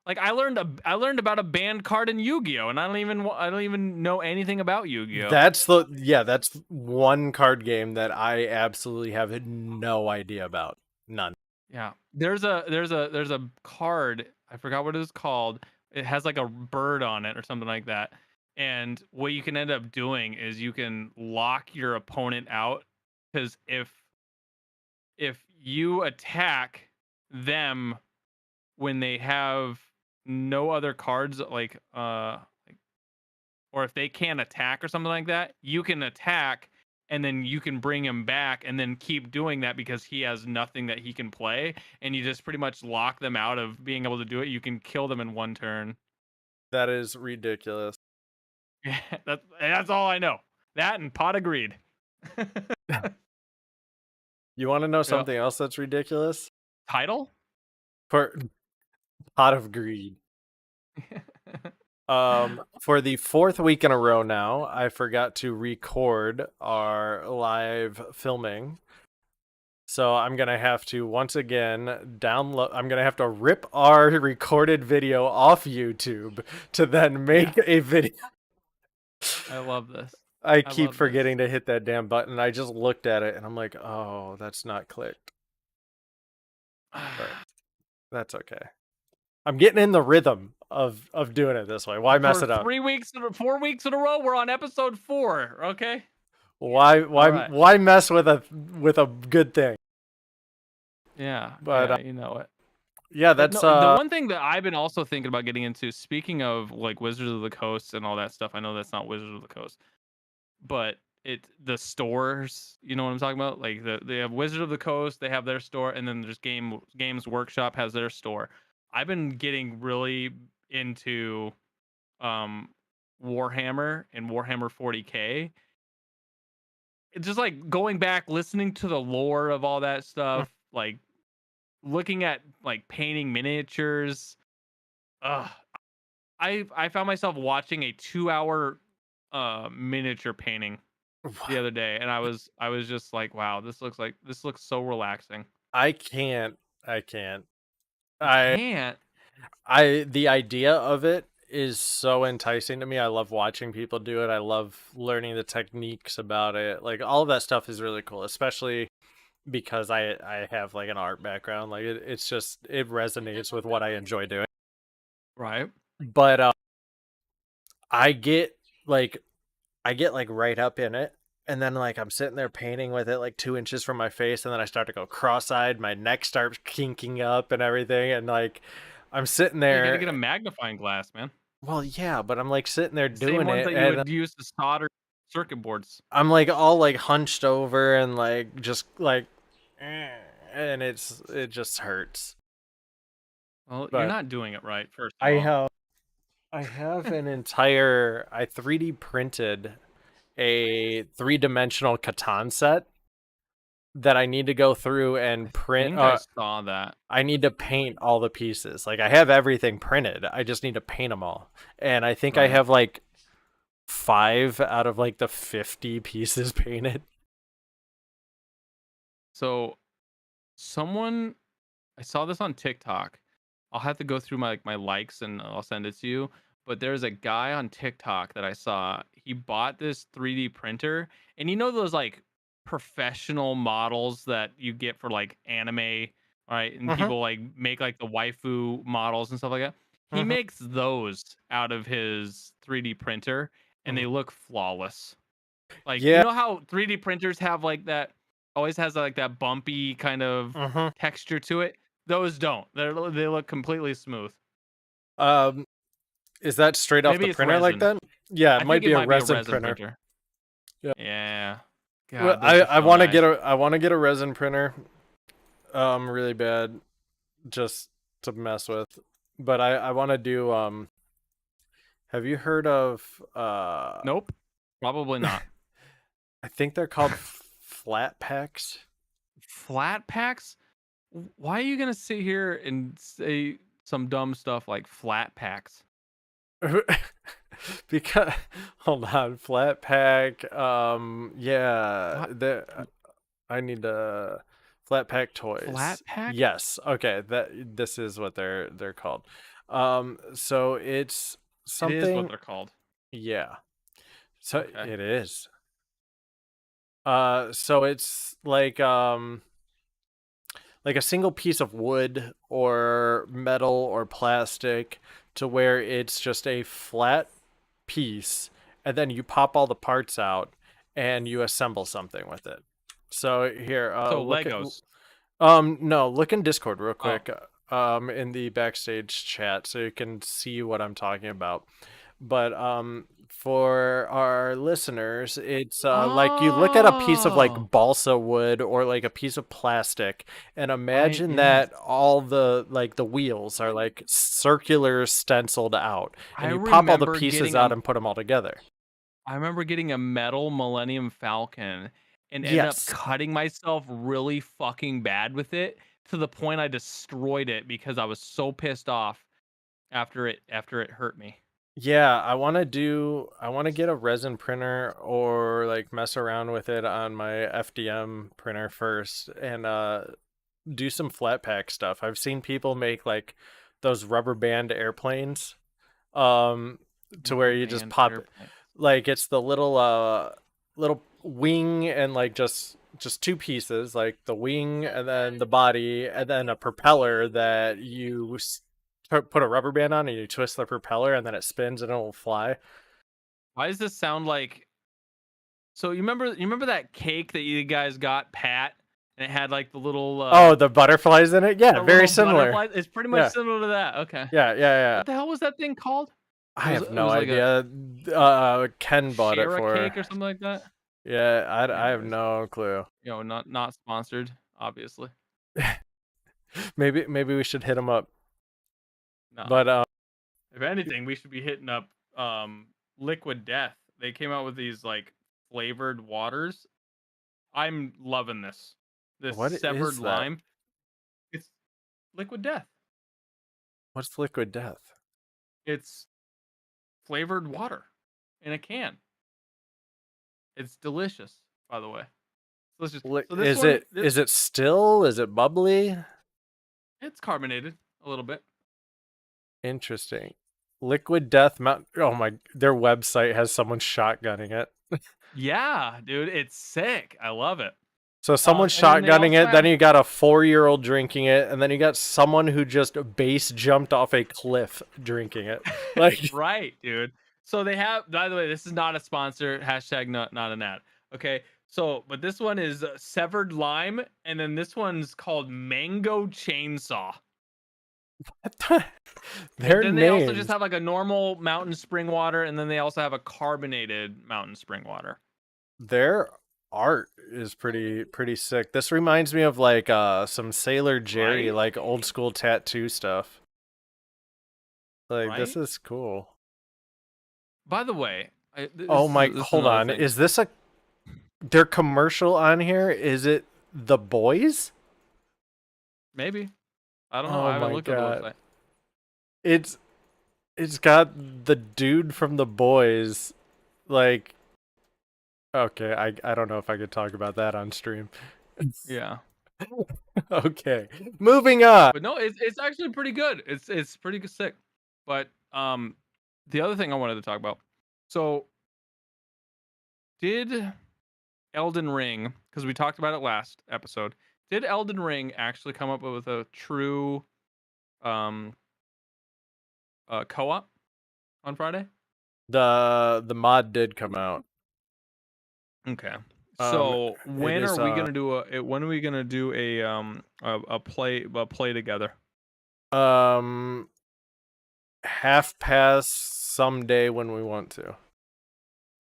like I learned about a banned card in Yu-Gi-Oh, and I don't even know anything about Yu-Gi-Oh. that's one card game that I absolutely have no idea about. None. Yeah. There's a card, I forgot what it was called. It has like a bird on it or something like that. And what you can end up doing is you can lock your opponent out because if you attack them when they have no other cards or if they can't attack or something like that, you can attack and then you can bring him back and then keep doing that because he has nothing that he can play and you just pretty much lock them out of being able to do it. You can kill them in one turn. That is ridiculous. Yeah, that's all I know. That and pot of greed. You want to know Yeah. something else that's ridiculous? Title? For Pot of Greed. For the fourth week in a row now, I forgot to record our live filming. So I'm gonna have to once again download. I'm gonna have to rip our recorded video off YouTube to then make a video. I love this. I I keep love this. forgetting to hit that damn button. I just looked at it and I'm like, oh, that's not clicked. But that's okay. I'm getting in the rhythm of doing it this way. Why mess For it up? 4 weeks in a row, we're on episode 4. Okay. Why All right. why mess with a good thing? Yeah. But Yeah. You know it. yeah, But that's no, the one thing that I've been also thinking about getting into, speaking of like Wizards of the Coast and all that stuff, I know that's not Wizards of the Coast, but the stores, you know what I'm talking about? Like they have Wizards of the Coast, they have their store, and then there's Games Workshop has their store. I've been getting really into um Warhammer and Warhammer 40K. It's just like going back, listening to the lore of all that stuff, like looking at like painting miniatures. Ugh. I found myself watching a 2-hour miniature painting the other day, and I was just like, wow, this looks so relaxing. I can't. I can't. You I can't. the idea of it is so enticing to me. I love watching people do it. I love learning the techniques about it. Like all of that stuff is really cool, especially because I have like an art background. Like it's just it resonates with what I enjoy doing. Right. But I get like I get like right up in it, and then like I'm sitting there painting with it like 2 inches from my face, and then I start to go cross-eyed, my neck starts kinking up and everything, and like I'm sitting You got to get a there. magnifying glass, man. Well, yeah, but I'm like sitting there The same doing ones it, that you and would use to solder circuit boards. I'm like all like hunched over and like just like, and it just hurts. Well, you're But not doing it right, first of I all. have I have an entire I 3D printed a 3-dimensional Catan set that I need to go through and I print. think I saw that. I need to paint all the pieces. Like, I have everything printed. I just need to paint them all. And I think I Right. have like 5 out of like the 50 pieces painted. So someone I saw this on TikTok. I'll have to go through my likes and I'll send it to you. But there's a guy on TikTok that I saw. He bought this 3D printer, and you know those like professional models that you get for like anime, right? And Mm-hmm. people like make like the waifu models and stuff like that. He Mm-hmm. makes those out of his 3D printer, and Mm-hmm. they look flawless. Like, you Yeah. know how 3D printers have like that always has like that bumpy kind of Mm-hmm. texture to it? Those don't. They look completely smooth. Um, is that straight off the Maybe it's printer like resin. that? Yeah, it I might think be it a might be a resin resin printer. printer. Yeah. Yeah. Well, God, those are I so want to nice. get a resin printer, really bad, just to mess with. But I want to do Have you heard of Nope. Probably not. I think they're called flat packs. Flat packs? Why are you gonna sit here and say some dumb stuff like flat packs? Because hold on, flat pack. Yeah, What? I need to flat pack Flat toys. pack? Yes, okay. This is what they're called. So it's It is what something. they're called. Yeah, so Okay. it is. So it's like a single piece of wood or metal or plastic to where it's just a flat piece, and then you pop all the parts out and you assemble something with it. So here, So look at Legos. no, look in Discord real Oh. quick, in the backstage chat so you can see what I'm talking about. But for our listeners, it's like you look at a piece of like Oh. balsa wood or like a piece of plastic, and Right, imagine yes. that all the wheels are like circular stenciled out, I and you pop all the remember pieces getting out and put them all together. a metal Millennium Falcon and ended up Yes. cutting myself really fucking bad with it to the point I destroyed it because I was so pissed off after it hurt me. Yeah, I want to get a resin printer or like mess around with it on my FDM printer first and do some flat pack stuff. I've seen people make like those rubber band airplanes um to where Rubber you just band pop airplane. like it's the little wing and like just two pieces, like the wing and then the body and then a propeller that put a rubber band on and you twist the propeller and then it spins and it will fly. Why does this sound like so you remember that cake that you guys got, Pat, and it had like Oh, the butterflies in it? Yeah, the very little similar. butterflies? It's pretty much Yeah. similar to that. Okay. Yeah, yeah, yeah. What the hell was that thing called? I have It no was like a idea. Ken bought it share a for. cake or something like that. Yeah, I have Anyways, no clue. not sponsored, obviously. Maybe we should hit him up. No. But If anything, we should be hitting up Liquid Death. They came out with these like flavored waters. I'm loving this. This what severed is that? lime. It's Liquid Death. What's liquid death? It's flavored water in a can. It's delicious, by the way. Delicious. So this Is one, it still? Is it bubbly? it's carbonated a little bit. Interesting. Liquid Death Mount. Oh my! Their website has someone shotgunning it. Yeah, dude, it's sick. I love it. So someone's And then they shotgunning also it. Then have you got a 4-year-old drinking it, and then you got someone who just base jumped off a cliff drinking it. Like, right, dude. So they have. By the way, this is not a sponsor. Hashtag not an ad. Okay. So, but this one is severed lime, and then this one's called Mango Chainsaw. their Then they also just names. have like a normal mountain spring water, and then they also have a carbonated mountain spring water. Their art is pretty sick. This reminds me of like some Sailor Jerry, Right? like old school tattoo stuff. Like this Right? is cool. By the way, Oh my, this is hold another on. thing. Is this their commercial on here? Is it The Boys? Maybe, I don't know. Oh I haven't my looked at the god. website. It's it's got the dude from The Boys. Like, okay, I don't know if I could talk about that on stream. Yeah, Okay. Moving on. but no, it's actually pretty good. It's pretty sick. But the other thing I wanted to talk about. So did Elden Ring, because we talked about it last episode, did Elden Ring actually come up with a true um co-op on Friday? The mod did come out. Okay. Um So it when are is we gonna do when are we gonna do a play together? um half past someday when we want to.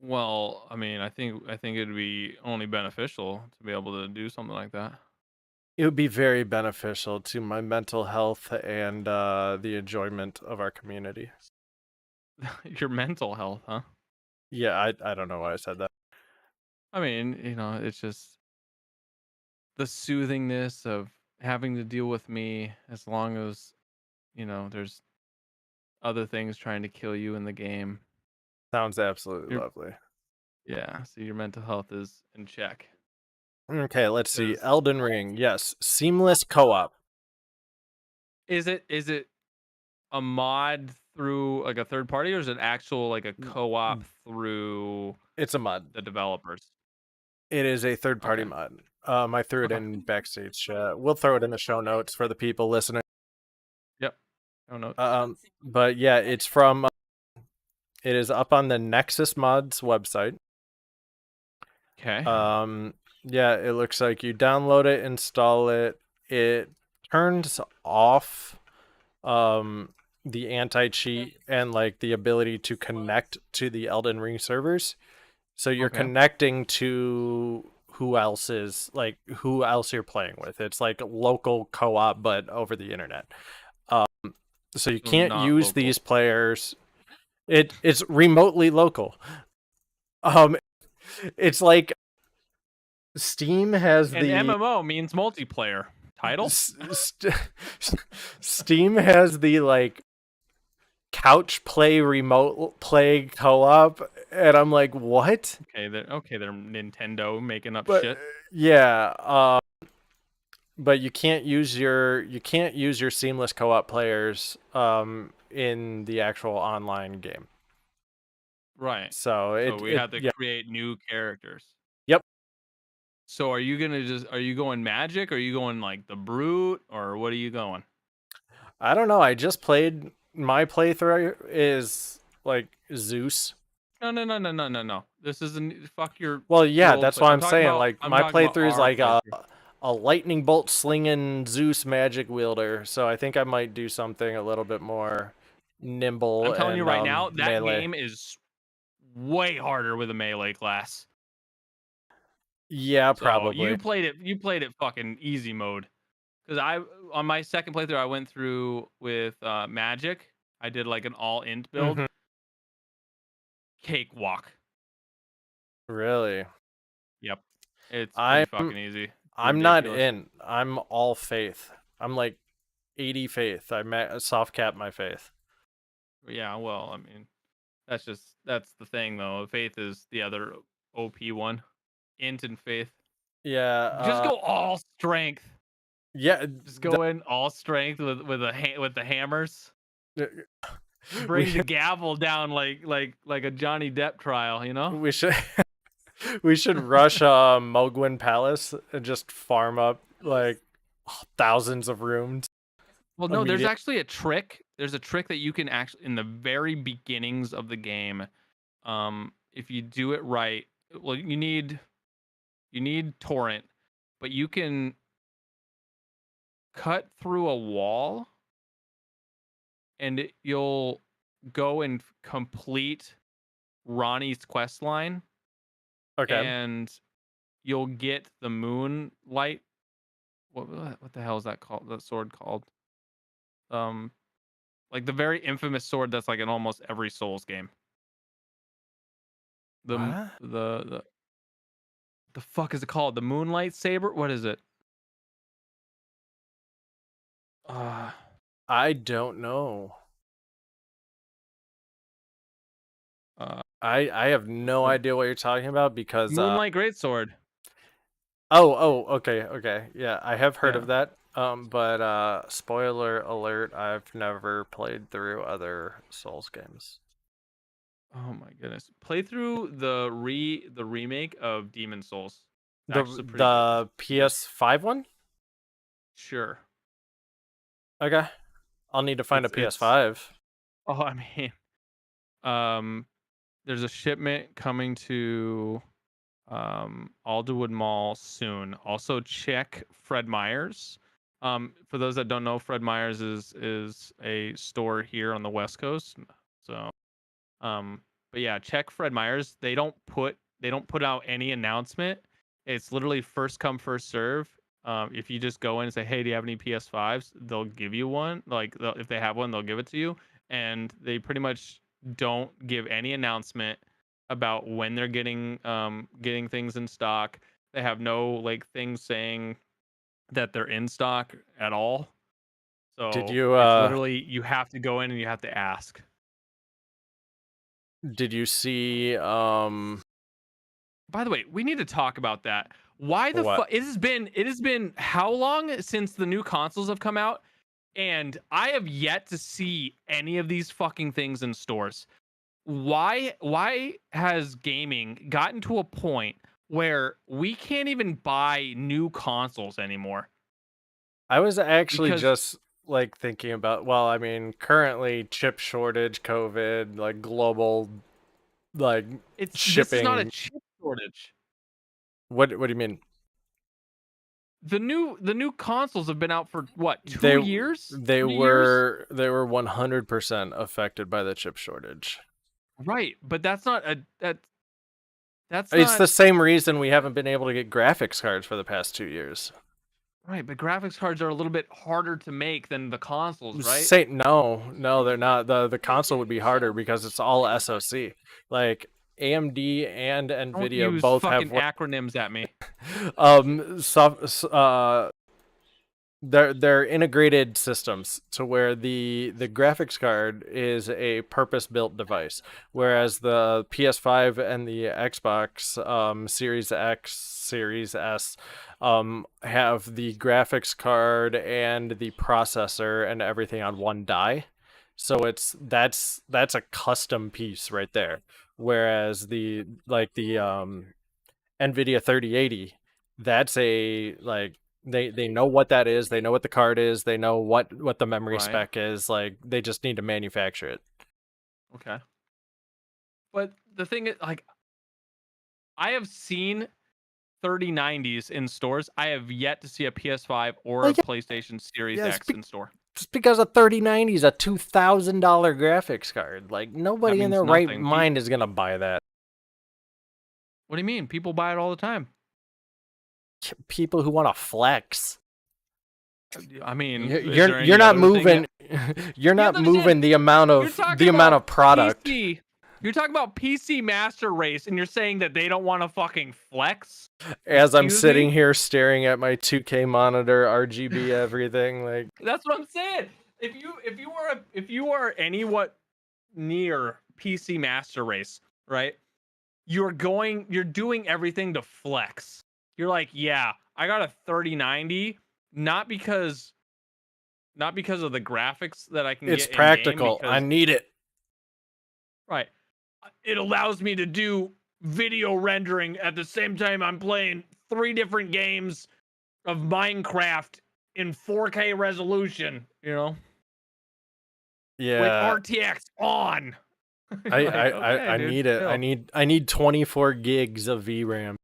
Well, I mean, I think it'd be only beneficial to be able to do something like that. It would be very beneficial to my mental health and the enjoyment of our community. Your mental health, huh? Yeah, I don't know why I said that. I mean, it's just the soothingness of having to deal with me as long as, there's other things trying to kill you in the game. Sounds absolutely Your lovely. Yeah, so your mental health is in check. Okay, let's see. 'Cause Elden Ring. Yes, seamless co-op. is it a mod through like a third party, or is it actual like a co-op through It's a mod. the developers? It is a third-party Okay. mod. I threw it Okay. in backstage chat. We'll throw it in the show notes for the people listening. Yep. Oh no. But yeah, it's from. It is up on the Nexus Mods website. Okay. Yeah, it looks like you download it, install it. It turns off the anti-cheat and like the ability to connect to the Elden Ring servers. So you're Okay. connecting to who else you're playing with. It's like local co-op but over the internet. Um so you So can't not use local. these players. It's remotely local. Um it's like Steam has And the MMO means multiplayer. Title? St- Steam has the like couch play remote play co-op and I'm like, "What?" They're Nintendo making up But shit. yeah, but you can't use your seamless co-op players in the actual online game. Right. So So it we it had to yeah. create new characters. Yep. So are you going magic? Or are you going like the brute, or what are you going? I don't know. I just played my playthrough is like Zeus. No, no, no, no, no, no, no. This isn't fuck Well, your yeah, old that's play. what I'm I'm talking saying. about Like I'm my talking about playthrough is our like playthrough. a lightning bolt slinging Zeus magic wielder. So I think I might do something a little bit more nimble I'm telling you and right now, that melee. game is way harder with a melee class. Yeah, So probably. you played it fucking easy mode. Because on my second playthrough, I went through with magic. I did like an all int build. Hmm. Cakewalk. Really. Yep. It's pretty I'm fucking easy. It's I'm not ridiculous. in. I'm all faith. I'm like 80 faith. Soft cap my faith. Yeah, well, I mean, that's the thing though. Faith is the other OP one. Int and faith. Yeah. Just go all strength. Yeah. Just go in all strength with the hammers. We Bring the gavel down like a Johnny Depp trial, you know? we should we should rush Mogwin Palace and just farm up like thousands of rooms Well, no, there's immediately. actually a trick. There's a trick that you can actually in the very beginnings of the game. If you do it right, well, you need torrent, but you can cut through a wall and you'll go and complete Ronnie's quest line, Okay. and you'll get the moonlight. What the hell is that called? That sword called? Um, like the very infamous sword that's like in almost every Souls game. What? the fuck is it called? The Moonlight Saber? What is it? I don't know. I have no the idea what you're talking about because Moonlight Greatsword. okay. Yeah, I have heard Yeah. of that. But spoiler alert, I've never played through other Souls games. Oh my goodness. Play through the remake of Demon Souls. It's The actually pretty good. the PS5 one? Sure. Okay. I'll need to find a It's PS5. oh, I mean, there's a shipment coming to Alderwood Mall soon. Also check Fred Meyer's. For those that don't know, Fred Meyer's is a store here on the West Coast. So but yeah, check Fred Meyer's. They don't put out any announcement. It's literally first come first serve. If you just go in and say, "Hey, do you have any PS5s?" They'll give you one. Like if they have one, they'll give it to you. And they pretty much don't give any announcement about when they're getting things in stock. They have no like things saying that they're in stock at all. Did So you it's literally you have to go in and you have to ask. did you see By the way, we need to talk about that. Why the what? fuck? It has been how long since the new consoles have come out, and I have yet to see any of these fucking things in stores. Why has gaming gotten to a point where we can't even buy new consoles anymore? I was actually Because just like thinking about, well, I mean, currently chip shortage, COVID, like global like this is not a shipping. chip shortage. What do you mean? The new consoles have been out for what, They 2 years, they 3 years? were 100% affected by the chip shortage. Right, but that's It's not the same reason we haven't been able to get graphics cards for the past 2 years. right. But graphics cards are a little bit harder to make than the consoles, right? Say no, they're not. The console would be harder because it's all SoC. Like AMD and Don't Nvidia use both have fucking what acronyms at me. soft they're integrated systems to where the graphics card is a purpose-built device, whereas the PS5 and the Xbox Series X, Series S have the graphics card and the processor and everything on one die. So that's a custom piece right there. Whereas the NVIDIA 3080, that's a like they know what that is, they know what the card is, they know what the memory Right. spec is, like they just need to manufacture it. Okay. But the thing is, like, I have seen 3090s in stores. I have yet to see a PS5 or Well, a PlayStation Series yeah, X in store. just because a 3090 is a $2,000 graphics card. Like That nobody in means their right nothing. mind is gonna buy that. What do you mean? People buy it all the time. People who want to flex. I mean, is You're there any you're not other thing moving. You're You not have to understand, moving the you're talking amount about of product. PC. You're talking about PC Master Race, and you're saying that they don't want to fucking flex? As I'm Excuse sitting me? here staring at my 2K monitor, RGB, everything, like That's what I'm saying. If you are anywhat near PC Master Race, right? You're doing everything to flex. You're like, yeah, I got a 3090, not because of the graphics that I can it's get in game, practical. I because need it. right, it allows me to do video rendering at the same time I'm playing 3 different games of Minecraft in 4K resolution, with Yeah, RTX on. I Like, I okay, I dude, need it. chill. I need 24 gigs of VRAM.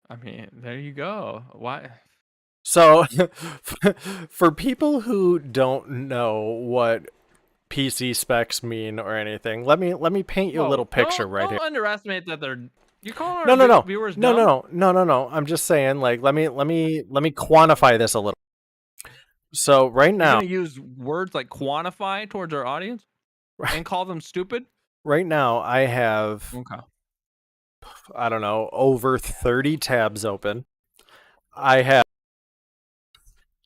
I mean, there you go. Why? So, for people who don't know what PC specs mean or anything, let me paint you a Whoa! little picture right here. Don't underestimate that they're. You calling No, our no, no, viewers no, dumb? no, no, no, no. I'm just saying, like, let me quantify this a little. So right You're now, gonna use words like quantify towards our audience and call them stupid? right now, I have Okay. I don't know, over 30 tabs open. I have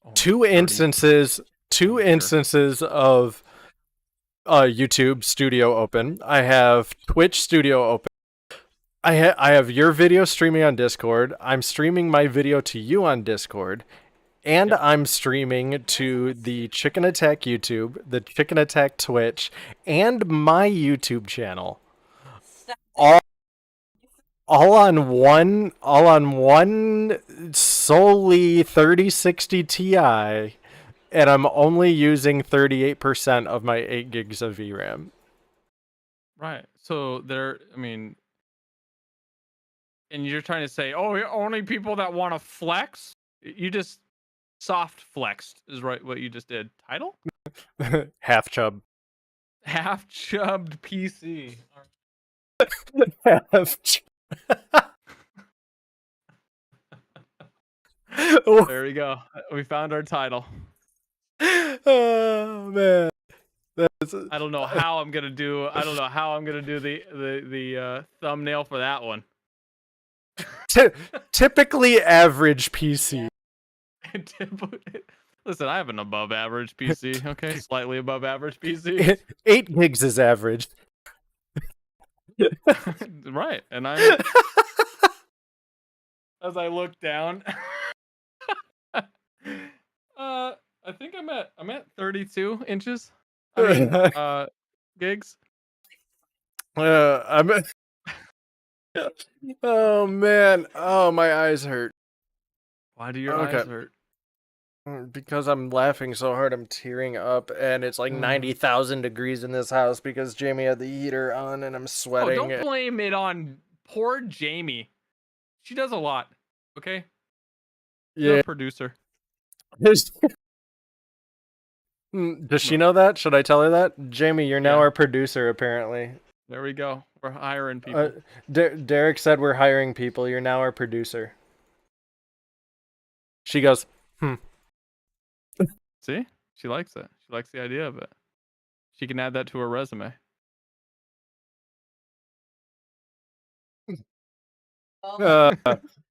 Over two 30. instances, Oh, dear. of YouTube Studio open. I have Twitch Studio open. I have your video streaming on Discord. I'm streaming my video to you on Discord, and Yep. I'm streaming to the ChknAtk YouTube, the ChknAtk Twitch, and my YouTube channel. All all on one solely 3060 Ti, and I'm only using 38% of my 8 gigs of VRAM. Right. So there, I mean, and you're trying to say, oh, only people that want to flex. You just soft flexed, is right what you just did. Title? Half chub. Half chubbed PC. Half chub. There we go. We found our title. Oh man. I don't know how I'm gonna do. I don't know how I'm gonna do the thumbnail for that one. Typically average PC. Listen, I have an above average PC. Okay, slightly above average PC. 8 gigs is average. Right, and I'm as I look down. I think I'm at 32 inches. I mean, gigs. I'm. Oh man. Oh, my eyes hurt. Why do your eyes hurt? Because I'm laughing so hard, I'm tearing up, and it's like 90,000 degrees in this house because Jamie had the heater on, and I'm Oh, sweating. don't blame it on poor Jamie. She does a lot. Okay. You're Yeah. a producer. Does she know that? Should I tell her that? Jamie, you're now Yeah. our producer, apparently. There we go. We're hiring people. Derek said we're hiring people. You're now our producer. She goes, See? She likes it. She likes the idea of it. She can add that to her resume.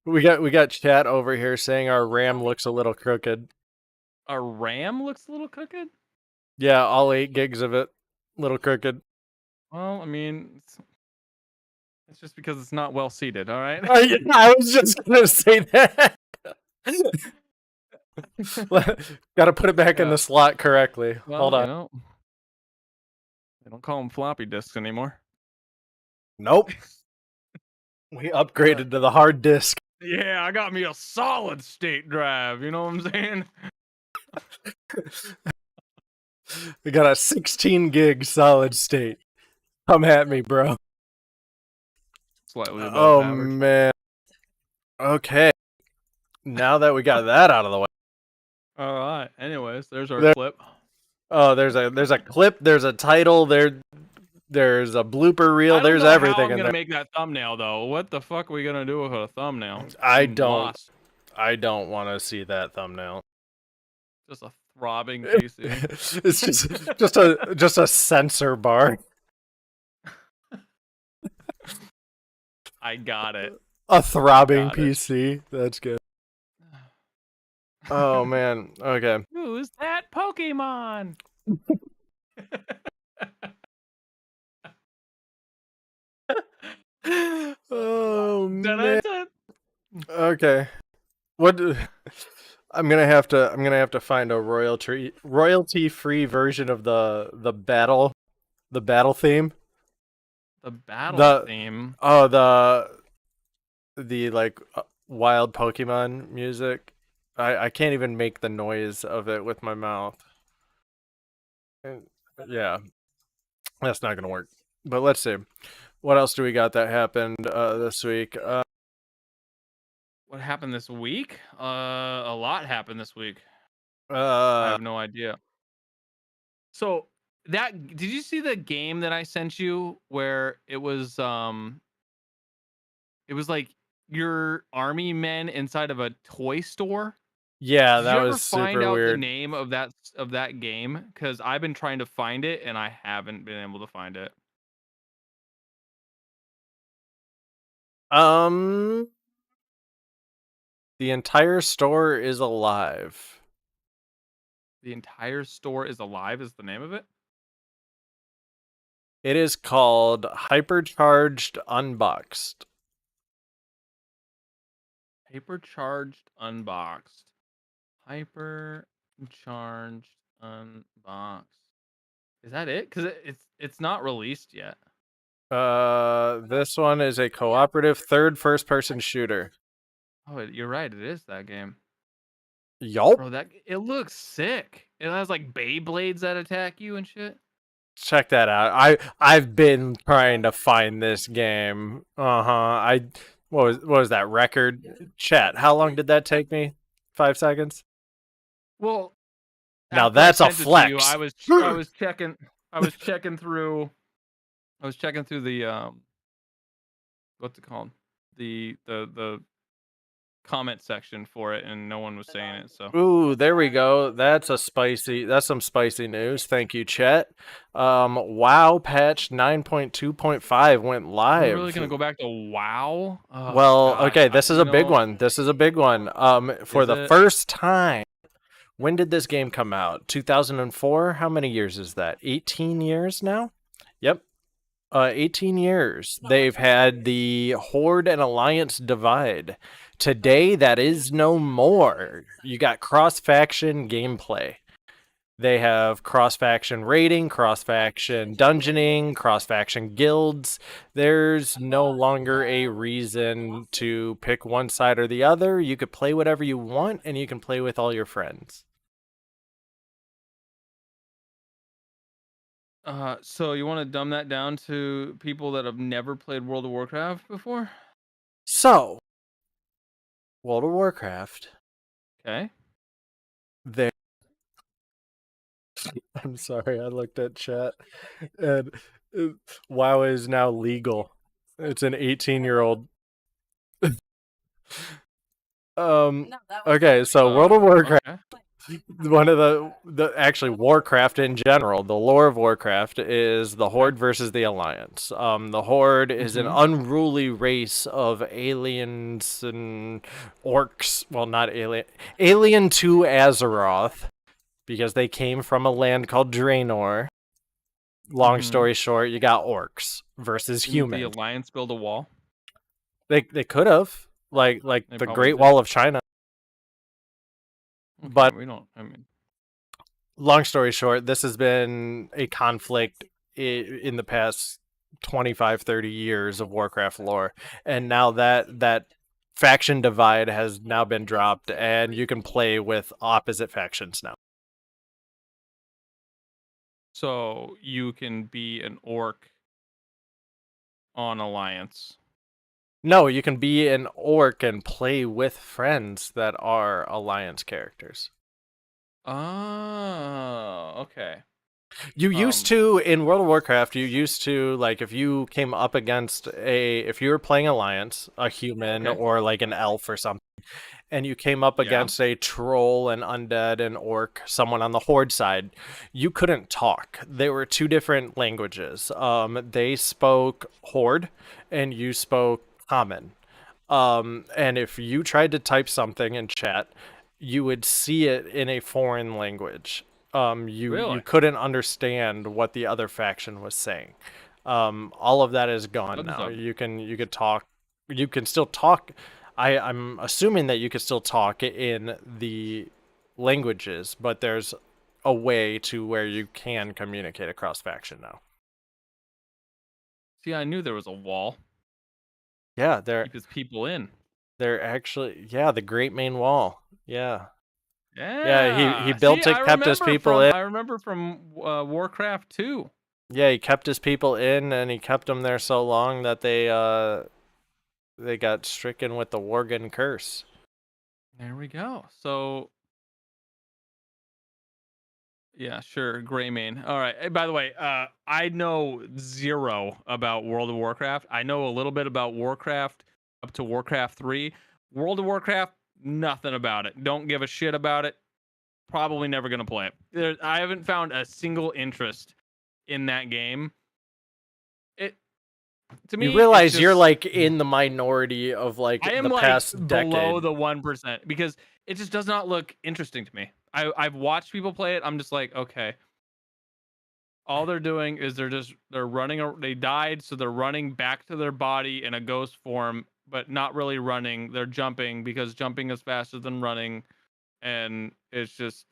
we got chat over here saying our RAM looks a little crooked. Our RAM looks a little crooked? Yeah, all 8 gigs of it. Little crooked. Well, I mean, it's just because it's not well seated, all right? I was just going to say that. Got to put it back in the slot correctly. Well, Hold on. You know, they don't call them floppy disks anymore. Nope. We upgraded to the hard disk. Yeah, I got me a solid state drive. You know what I'm saying? We got a 16 gig solid state. Come at me, bro. Slightly above average. Man. Okay. Now that we got that out of the way. All right. Anyways, there's our clip. Oh, there's a clip. There's a title. There's a blooper reel. There's everything I'm in gonna there. make that thumbnail though. What the fuck are we gonna do with a thumbnail? I don't want to see that thumbnail. Just a throbbing PC. It's just a sensor bar. I got it. A throbbing PC. That's good. Oh man. Okay. Who's that Pokemon? Oh man. Okay. What? I'm gonna have to find a royalty free version of the battle theme. The battle theme. Oh, the like wild Pokemon music. I can't even make the noise of it with my mouth. Yeah, that's not gonna work. But let's see. What else do we got that happened this week? What happened this week? A lot happened this week. I have no idea. So did you see the game that I sent you where it was like your army men inside of a toy store? Yeah, Did that you ever was find super out the weird. name of that game? Because I've been trying to find it and I haven't been able to find it. The entire store is alive. The entire store is alive is the name of it? It is called Hypercharged Unboxed. Hypercharged Unboxed. Hypercharged Unboxed. Is that it? Because it's not released yet. This one is a cooperative third first-person shooter. Oh, you're right. It is that game. Yup. Bro, it looks sick. It has like Beyblades that attack you and shit. Check that out. I've been trying to find this game. What was that record? Chat. How long did that take me? 5 seconds. Well, Now after I that's a sent it to you, flex. I was checking through the what's it called? The comment section for it, and no one was saying it. So Ooh, there we go. That's some spicy news. Thank you, Chet. WoW patch 9.2.5 went we're live. really gonna go back to WoW. Oh, Well, gosh, okay, this is a big one. This is a big one. For the first time, when did this game come out? 2004? How many years is that? 18 years now? Yep. 18 years. They've had the Horde and Alliance divide. Today, that is no more. You got cross-faction gameplay. They have cross-faction raiding, cross-faction dungeoning, cross-faction guilds. There's no longer a reason to pick one side or the other. You could play whatever you want, and you can play with all your friends. So you want to dumb that down to people that have never played World of Warcraft before? So, World of Warcraft. Okay. I'm sorry, I looked at chat, and WoW is now legal. It's an 18-year-old. Okay, so World of Warcraft, Okay. one of the actually Warcraft in general, the lore of Warcraft is the Horde versus the Alliance. The Horde is an unruly race of aliens and orcs. Well, not alien to Azeroth, because they came from a land called Draenor. Long story short, you got orcs versus humans. The Alliance build a wall? They could have, like the Great did. Wall of China. Okay, But we don't. I mean, long story short, this has been a conflict in the past 25, 30 years of Warcraft lore, and now that faction divide has now been dropped, and you can play with opposite factions now. so you can be an orc on Alliance. No, you can be an orc and play with friends that are Alliance characters. Oh, okay. You used to, in World of Warcraft, you used to, like, if you came up against if you were playing Alliance, a human or like an elf or something, and you came up against a troll, an undead, an orc, someone on the Horde side, you couldn't talk. They were two different languages. They spoke Horde, and you spoke Common. And if you tried to type something in chat, you would see it in a foreign language. You couldn't understand what the other faction was saying. All of that is gone now. You could talk. You can still talk. I'm assuming that you could still talk in the languages, but there's a way to where you can communicate across faction now. See, I knew there was a wall. Yeah, keep his people in. They're actually, the Great Main Wall. Yeah. Yeah, he built it, kept his people in. I remember from Warcraft 2. Yeah, he kept his people in, and he kept them there so long that they got stricken with the Worgen curse. There we go. So, yeah, sure, Greymane. All right. Hey, by the way, I know zero about World of Warcraft. I know a little bit about Warcraft up to Warcraft 3. World of Warcraft, nothing about it. Don't give a shit about it. Probably never gonna play it. I haven't found a single interest in that game. To You me, it's realize you're just like in the minority of like I am the like past decade. below the 1% because it just does not look interesting to me. I've watched people play it. I'm just like, okay, all they're doing is they're running. They died, so they're running back to their body in a ghost form, but not really running. They're jumping because jumping is faster than running, and it's just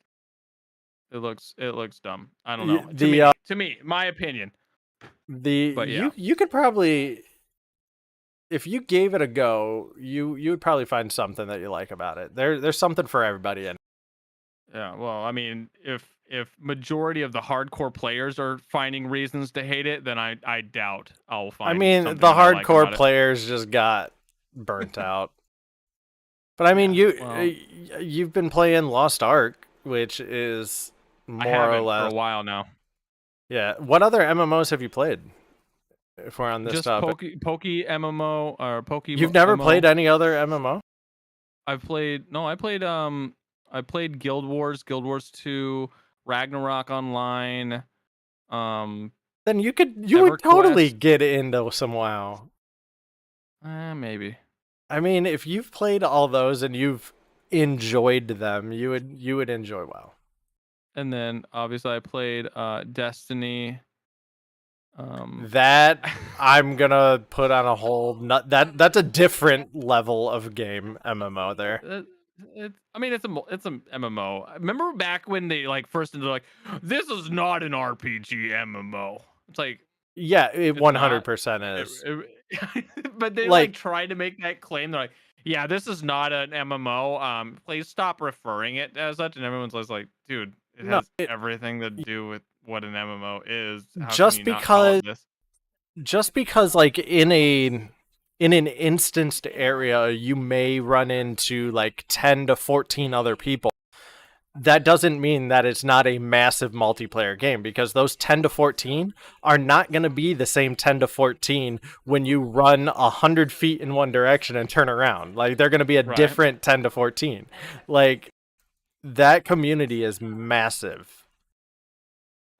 it looks dumb. I don't know. The To me, my opinion. the But yeah, you could probably, if you gave it a go, you would probably find something that you like about it. There's something for everybody in. yeah. Well, I mean, if majority of the hardcore players are finding reasons to hate it, then I doubt I'll I find mean, something the that I like hardcore about it. players just got burnt out. But I mean, Yeah. Well, you've been playing Lost Ark, which is I more or haven't for a less, while now. yeah. What other MMOs have you played? If we're on this Just topic, Pokey MMO or Pokey you've never MMO. played any other MMO? I've played no, I played Guild Wars, Guild Wars 2, Ragnarok Online, um Then you would totally EverQuest. get into some WoW. Maybe. I mean, if you've played all those and you've enjoyed them, you would enjoy WoW. And then obviously I played Destiny. That I'm gonna put on a whole that's a different level of game MMO there. Uh, I mean, it's a MMO. Remember back when they like first they're like, this is not an RPG MMO. It's like Yeah, it it's not. 100% is. But they like Like, try to make that claim. They're like, yeah, this is not an MMO. Please stop referring it as such. And everyone's just like, dude, it no, has everything to do with what an MMO is. How can just you not call because it this? like in an instanced area you may run into like 10 to 14 other people. That doesn't mean that it's not a massive multiplayer game, because those 10 to 14 are not going to be the same 10 to 14 when you run 100 feet in one direction and turn around. Like, they're going to be a Right. different 10 to 14. Like, that community is massive.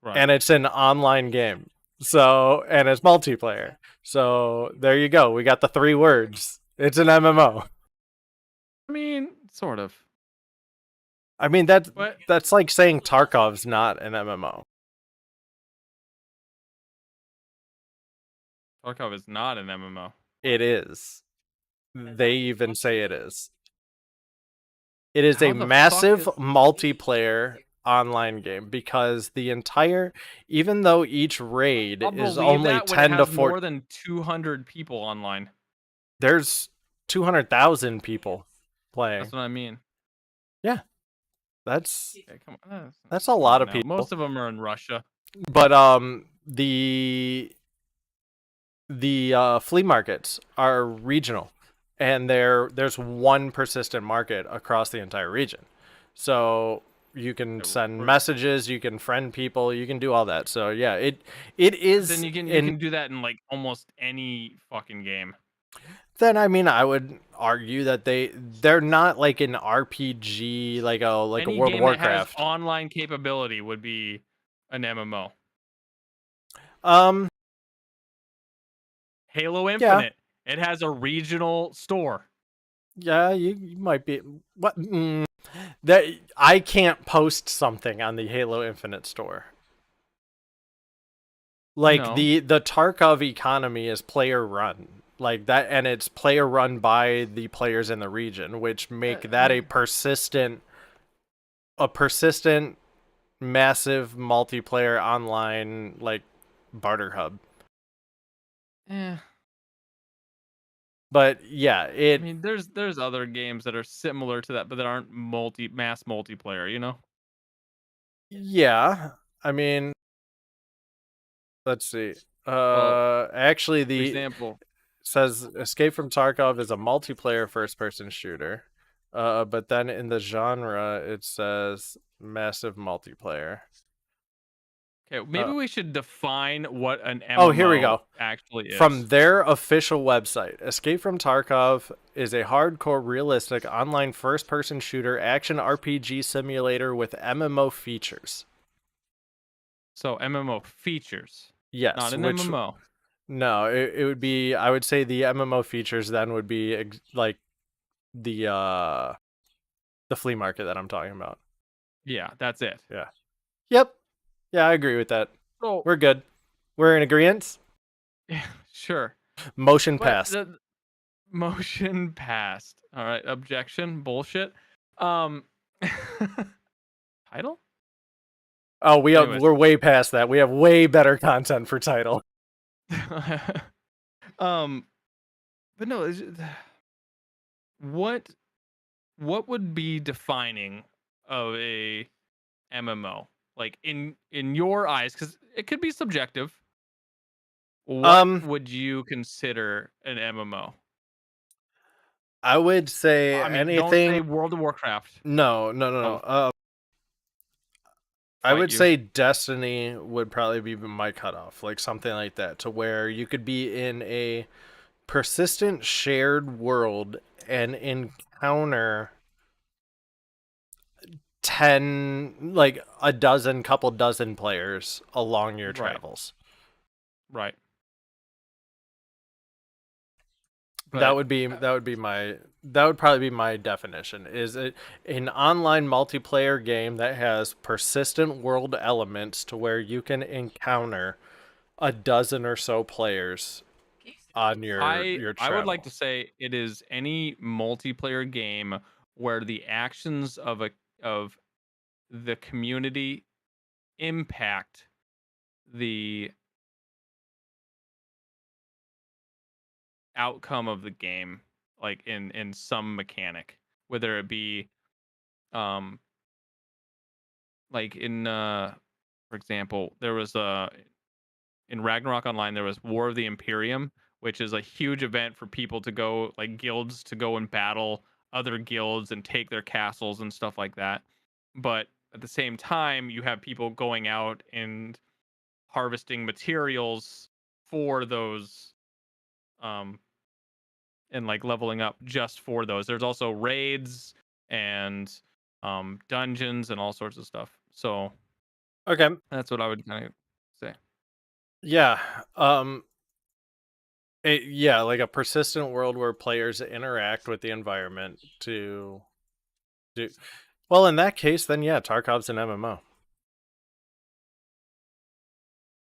Right. And it's an online game. So, and it's multiplayer. So, there you go. We got the 3 words. It's an MMO. I mean, sort of. I mean, But that's like saying Tarkov's not an MMO. Tarkov is not an MMO. It is. They even say it is. It is a How the fuck massive is multiplayer online game, because the entire, even though each raid I'll is believe only that when it 10 to has 4, more than 200 people online. there's 200,000 people playing. That's what I mean. Yeah. That's Okay, come on. that's a lot of Now, people. most of them are in Russia. But the flea markets are regional, and there's one persistent market across the entire region. So you can send messages, you can friend people, you can do all that. So yeah, it is. Then you can do that in like almost any fucking game. Then I mean, I would argue that they're not like an RPG, like a Any World of game that has Warcraft. online capability would be an MMO. Um, Halo yeah, Infinite. It has a regional store. yeah, you might be what that I can't post something on the Halo Infinite store. Like, No. the Tarkov economy is player run. Like that, and it's player run by the players in the region, which make that a persistent massive multiplayer online like barter hub. Eh. But yeah, I mean, there's other games that are similar to that, but that aren't mass multiplayer. You know. yeah, I mean, let's see. Well, Actually, for the example, says Escape from Tarkov is a multiplayer first-person shooter. But then in the genre, it says massive multiplayer. okay, maybe we should define what an MMO Oh, here we go. actually is. From their official website, Escape from Tarkov is a hardcore, realistic online first-person shooter action RPG simulator with MMO features. So MMO features, Yes, not an which MMO. No, it would be. I would say the MMO features then would be like the flea market that I'm talking about. Yeah, that's it. Yeah. Yep. Yeah, I agree with that. So We're good. We're in agreement. yeah, sure. Motion But passed. the motion passed. All right, objection, bullshit. Um title? Oh, Anyways. we're way past that. We have way better content for title. um but no, what what would be defining of a MMO? Like in your eyes, cuz it could be subjective. What Um, would you consider an MMO? I would say I mean, don't anything. say World of Warcraft. No, no, no, no. I'll I fight would you. say Destiny would probably be my cutoff, like something like that, to where you could be in a persistent shared world and encounter 10, like a dozen, couple dozen players along your Right. travels. Right. That But would be that would probably be my definition. Is it an online multiplayer game that has persistent world elements to where you can encounter a dozen or so players on your I would like travel. to say it is any multiplayer game where the actions of the community impact the outcome of the game, like in some mechanic, whether it be um like in for example, there was in Ragnarok Online, there was War of the Imperium, which is a huge event for people to go, like guilds to go and battle other guilds and take their castles and stuff like that. But at the same time, you have people going out and harvesting materials for those, um, and like leveling up just for those. There's also raids and dungeons and all sorts of stuff. So Okay. that's what I would kind of say. Yeah. Yeah, like a persistent world where players interact with the environment to do. Well, in that case, then yeah, Tarkov's an MMO.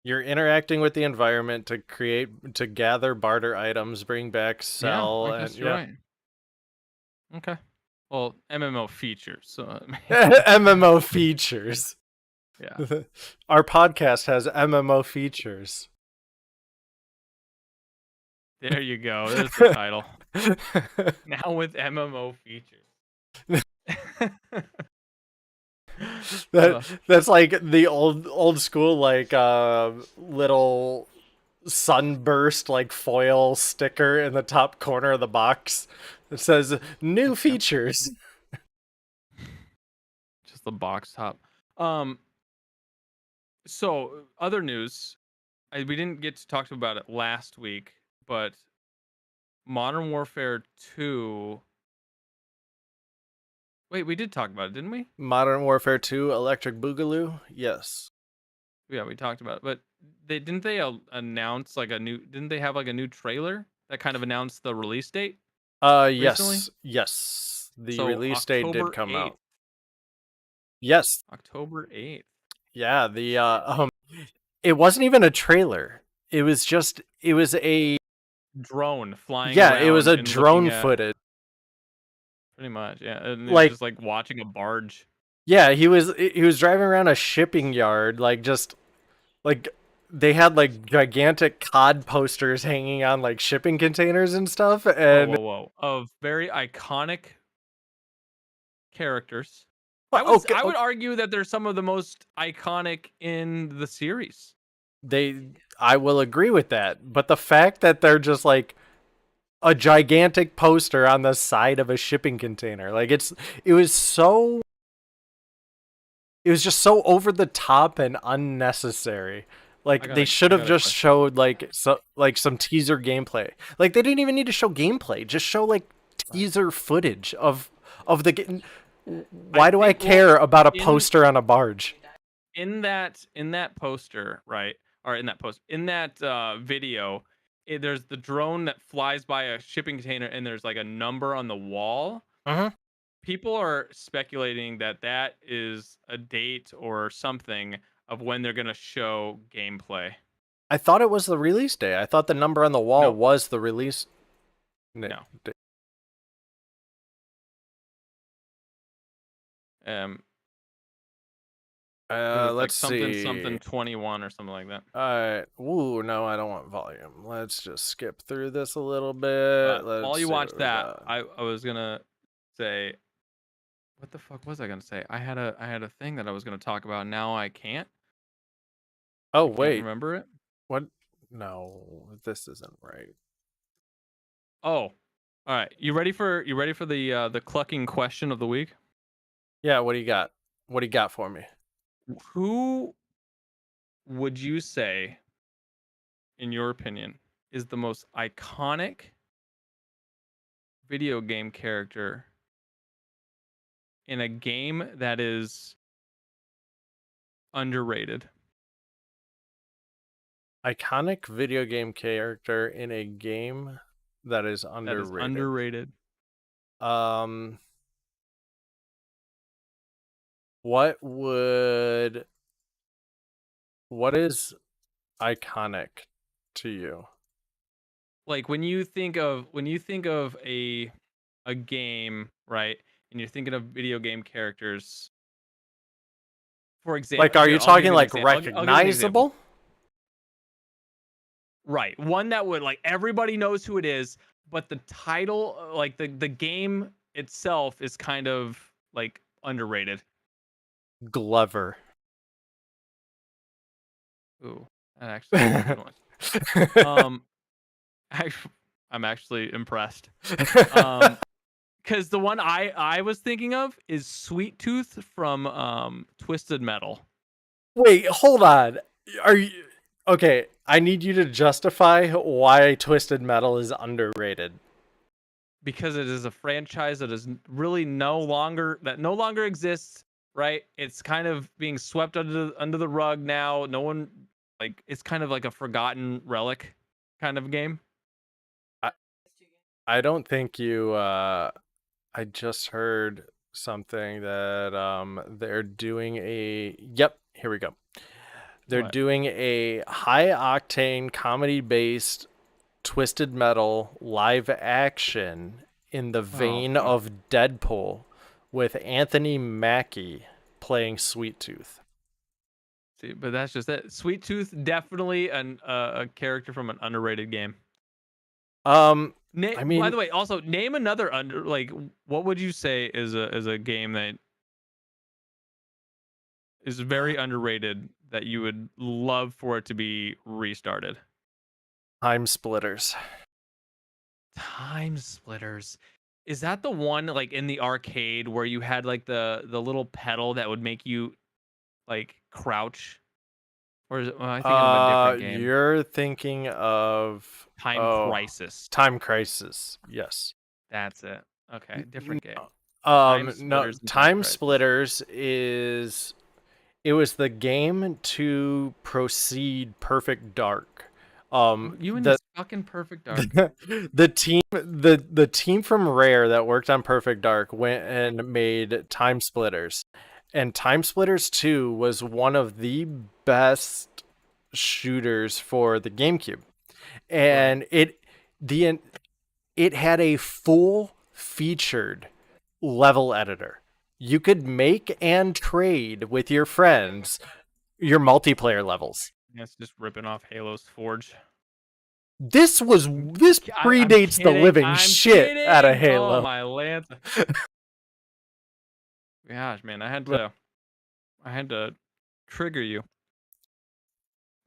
You're interacting with the environment to to gather, barter items, bring back, Yeah, sell, I and guess you're yeah. right. Okay. Well, MMO features. So MMO features. yeah, Our podcast has MMO features. there you go. There's the title. Now with MMO features. that that's like the old school like little sunburst like foil sticker in the top corner of the box that says new Yep. features. Just the box top. Um. So other news. We didn't get to talk about it last week, but Modern Warfare 2. Wait, we did talk about it, didn't we? Modern Warfare 2 Electric Boogaloo. Yes. Yeah, we talked about it. But they announce like a new didn't they have like a new trailer that kind of announced the release date recently? Yes. Yes. The So release date did October come 8th. out. Yes. October 8th. Yeah, it wasn't even a trailer. It was a Drone flying yeah, it was around a and looking drone at footage. pretty much, yeah. And it was Like just like watching a barge. yeah, he was driving around a shipping yard like just like they had like gigantic COD posters hanging on like shipping containers and stuff Whoa, and whoa, whoa. Of very iconic characters. okay, I would argue that they're some of the most iconic in the series. they I will agree with that. But the fact that they're just like a gigantic poster on the side of a shipping container, like it was so it was just so over the top and unnecessary. Like they should I have got a just question. showed like some teaser gameplay. Like they didn't even need to show gameplay. Just show like teaser footage of the game. I Why do I think well care about a in poster on a barge? in that poster, right? or in that post, in that video, there's the drone that flies by a shipping container, and there's like a number on the wall. Mhm. People are speculating that that is a date or something of when they're gonna show gameplay. I thought it was the release day. I thought the number on the wall Nope. was the release. No. Day. Um, it was like Let's something see. 21 or something like that. Ooh, no, I don't want volume. Let's just skip through this a little bit. While Let's you see watch what we that, got. I was gonna say, what the fuck was I gonna say? I had a thing that I was gonna talk about. Now I can't. Oh, I can't wait. remember it. What? No, this isn't right. Oh, all right. You ready for the clucking question of the week? Yeah, what do you got? What do you got for me? Who would you say, in your opinion, is the most iconic video game character in a game that is underrated? Iconic video game character in a game that is That is underrated. underrated. What is iconic to you? Like when you think of a game, right? And you're thinking of video game characters. For example, Like, are here you I'll give talking you an like example. I'll give you an example. recognizable? Right, one that would like everybody knows who it is, but the title, like the game itself, is kind of like underrated. Glover. Ooh, that actually is a good one. I'm actually impressed. Because the one I was thinking of is Sweet Tooth from Twisted Metal. Wait, hold on. Are you okay? I need you to justify why Twisted Metal is underrated. Because it is a franchise that is really no longer exists, right? It's kind of being swept under the rug now. No one, like, it's kind of like a forgotten relic kind of game. I don't think you. I just heard something that they're doing a. Yep, here we go. They're What? doing a high octane comedy based Twisted Metal live action in the vein Fuck. of Deadpool with Anthony Mackie playing Sweet Tooth. See, but that's just it. Sweet Tooth, definitely a character from an underrated game. I By mean, the way, also name another what would you say is a game that is very underrated that you would love for it to be restarted? Time Splitters. Time Splitters. Is that the one like in the arcade where you had like the little pedal that would make you like crouch? Or is it, well, I thinking of a different game. You're thinking of Time Crisis. Time Crisis. Yes. That's it. Okay, different game. No, and Time Crisis. Splitters is it was the game to proceed Perfect Dark. You and this fucking Perfect Dark. the team from Rare that worked on Perfect Dark went and made Time Splitters. And Time Splitters 2 was one of the best shooters for the GameCube. And it had a full featured level editor. You could make and trade with your friends your multiplayer levels. That's just ripping off Halo's Forge. This predates the living shit out of Halo. Oh my lance. Gosh, man, I had to trigger you.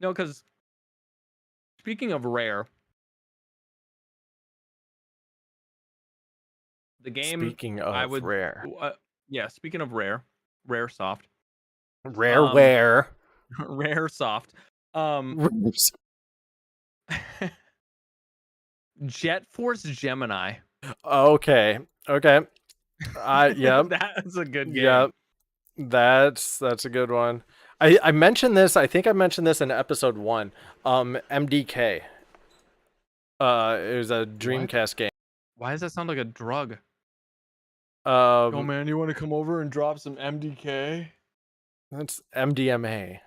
No, because speaking of Rare, the game Speaking of Rare. Yeah, speaking of Rare Soft. Rareware. Rare Soft. Jet Force Gemini. Okay. Yep. That's a good game. Yep. That's a good one. I mentioned this. I think I mentioned this in episode 1. MDK. It was a What? Dreamcast game. Why does that sound like a drug? Yo, Um, man, you want to come over and drop some MDK? that's MDMA.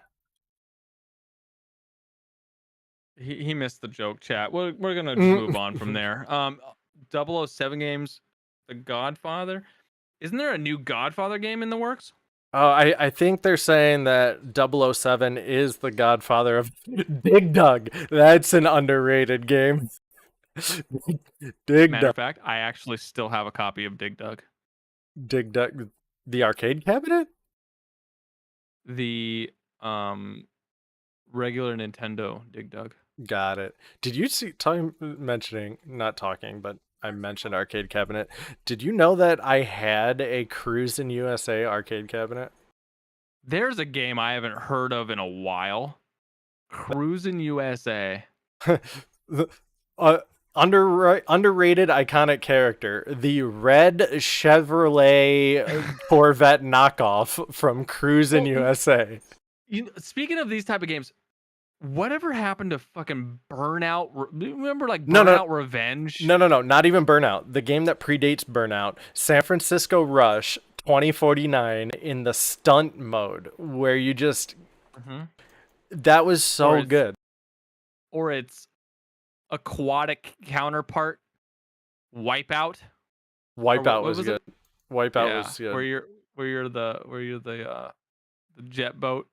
He missed the joke, chat. We're gonna just move on from there. 007 games, The Godfather. Isn't there a new Godfather game in the works? I think they're saying that 007 is the godfather of Dig Dug. That's an underrated game. Dig Matter Dug. of fact, I actually still have a copy of Dig Dug. Dig Dug. The arcade cabinet? The regular Nintendo Dig Dug. Got it. Did you see, mentioning, not talking, but I mentioned arcade cabinet. Did you know that I had a Cruise in USA arcade cabinet? There's a game I haven't heard of in a while. Cruisin' USA. uh, underrated iconic character, the red Chevrolet Corvette knockoff from Cruise in USA. Speaking of these type of games, whatever happened to fucking Burnout? Remember like No, no, Burnout Revenge? no, not even Burnout. The game that predates Burnout, San Francisco Rush 2049 in the stunt mode, where you just that was so good. Or its aquatic counterpart, Wipeout. Wipeout was good. Wipeout was good. Where you're the jet boat.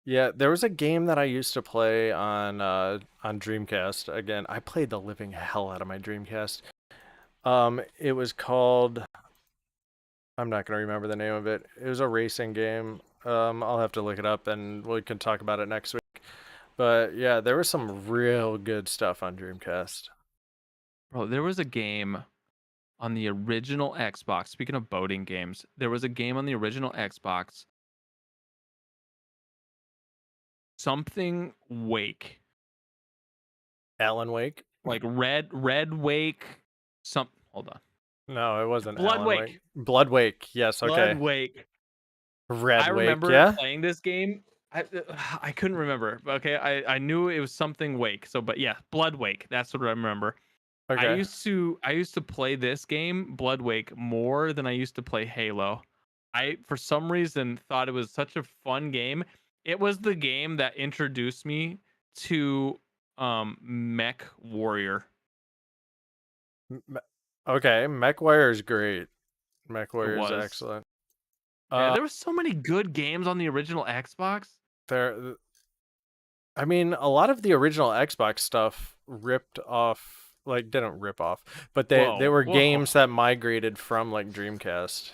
Yeah, there was a game that I used to play on Dreamcast. Again, I played the living hell out of my Dreamcast. It was called, I'm not gonna remember the name of it. It was a racing game. I'll have to look it up and we can talk about it next week. But yeah, there was some real good stuff on Dreamcast. Bro, there was a game on the original Xbox. Speaking of boating games, there was a game on the original Xbox. Something Wake. Alan Wake? Like Red Wake. Hold on. No, it wasn't Blood Alan Wake. Blood Wake. Yes, okay. Blood Wake. Red I Wake, remember yeah? playing this game. I couldn't remember. Okay, I knew it was something Wake. So, but yeah, Blood Wake. That's what I remember. Okay. I used to play this game, Blood Wake, more than I used to play Halo. I for some reason thought it was such a fun game. It was the game that introduced me to Mech Warrior. Okay, MechWarrior is great. MechWarrior is was. excellent. Yeah, there were so many good games on the original Xbox. I mean, a lot of the original Xbox stuff ripped off, like didn't rip off, but they were games that migrated from like Dreamcast.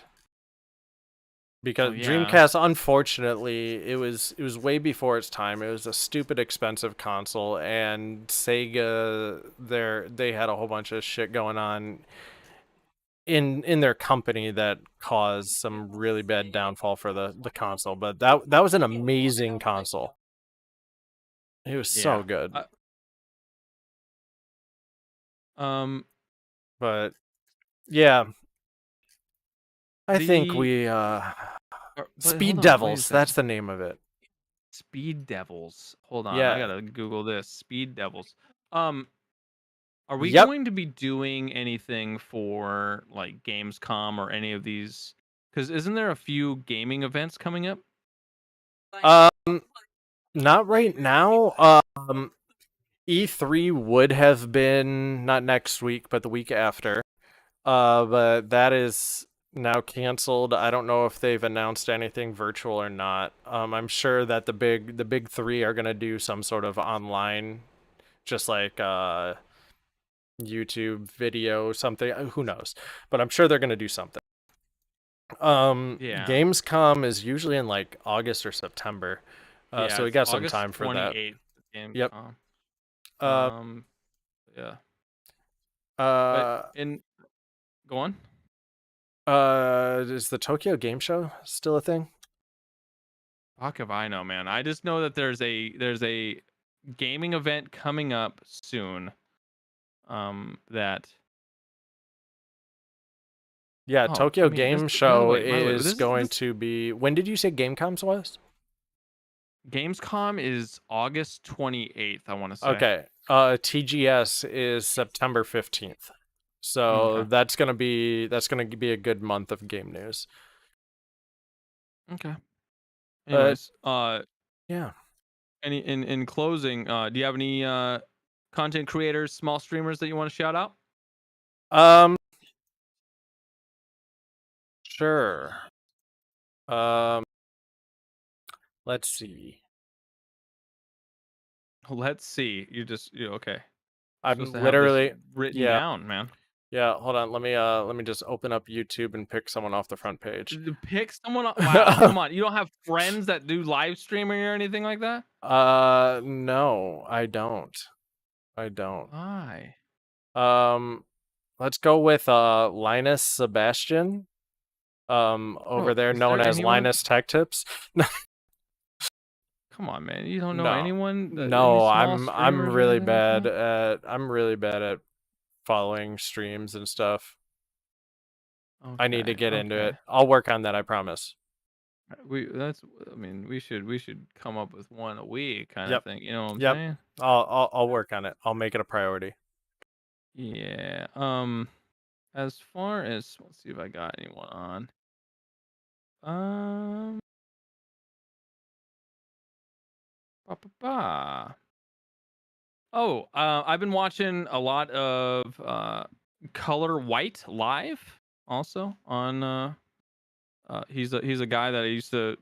Because Dreamcast, unfortunately, it was way before its time. It was a stupid expensive console, and Sega they had a whole bunch of shit going on in their company that caused some really bad downfall for the console. But that was an amazing console. It was so good. But yeah, I think we Speed Devils. That's the name of it. Speed Devils. Hold on, I gotta Google this. Speed Devils. Are we going to be doing anything for like Gamescom or any of these? Because isn't there a few gaming events coming up? Not right now. E3 would have been not next week, but the week after. But that is now canceled. I don't know if they've announced anything virtual or not. I'm sure that the big three are gonna do some sort of online, just like YouTube video, something. Who knows? But I'm sure they're gonna do something. Gamescom is usually in like August or September. So we got some time for that. Gamescom. Yep. Yeah. Go on. Is the Tokyo Game Show still a thing? Fuck if I know, man. I just know that there's a gaming event coming up soon. Tokyo Game Show is going to be. When did you say Gamecoms was? Gamescom is August 28th, I want to say. Okay. TGS is September 15th. So Okay. that's gonna be a good month of game news. Okay. But Anyways, yeah. any in closing, do you have any content creators, small streamers that you want to shout out? Um sure. Um let's see. Let's see. You okay. You're supposed I'm to have this literally written yeah. down, man. Yeah, hold on. Let me just open up YouTube and pick someone off the front page. To pick someone up. Wow, come on. You don't have friends that do live streaming or anything like that? No, I don't. I don't. Why? Um let's go with Linus Sebastian. Over Bro, there is known there as anyone? Linus Tech Tips. Come on, man. You don't know No. anyone? Any No, small streamers or anything like that? I'm really bad at following streams and stuff. I need to Okay, get into okay. it. I'll work on that, I promise. I mean, we should come up with one a week kind of Yep. thing. You know what I'm Yep. saying? I'll work on it. I'll make it a priority. Yeah. As far as let's see if I got anyone on. Um. Ba, ba, ba. Oh, I've been watching a lot of Color White live also on he's a guy that I used to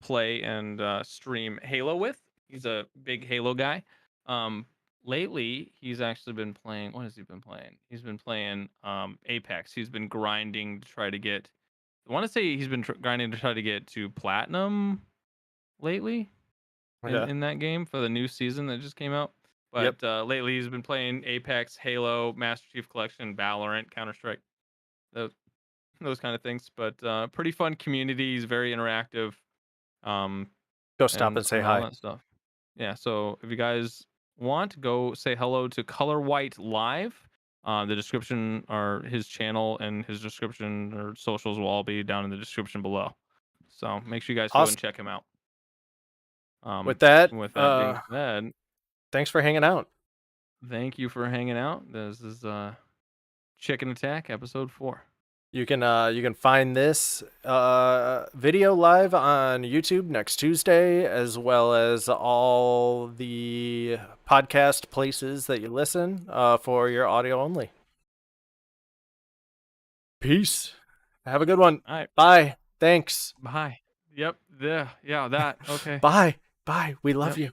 play and stream Halo with. He's a big Halo guy. Um, lately he's actually been playing. What has he been playing? He's been playing Apex. He's been grinding to try to get. I want to say he's been grinding to try to get to platinum lately in Okay. in that game for the new season that just came out. Yep. But lately he's been playing Apex, Halo, Master Chief Collection, Valorant, Counter Strike. Those kind of things. But pretty fun community. He's very interactive, um, Go stop and and say and all hi. that stuff. Yeah. So if you guys want, go say hello to Color White Live. The description or his channel and his description or socials will all be down in the description below. So make sure you guys go and Awesome. check him out. With that, With that being said, thanks for hanging out. thank you for hanging out. This is ChknAtk Episode 4. You can find this video live on YouTube next Tuesday, as well as all the podcast places that you listen for your audio only. Peace. Have a good one. All right. Bye. Thanks. Bye. Yep. Yeah. That. Okay. Bye. Bye. We love Yep. you.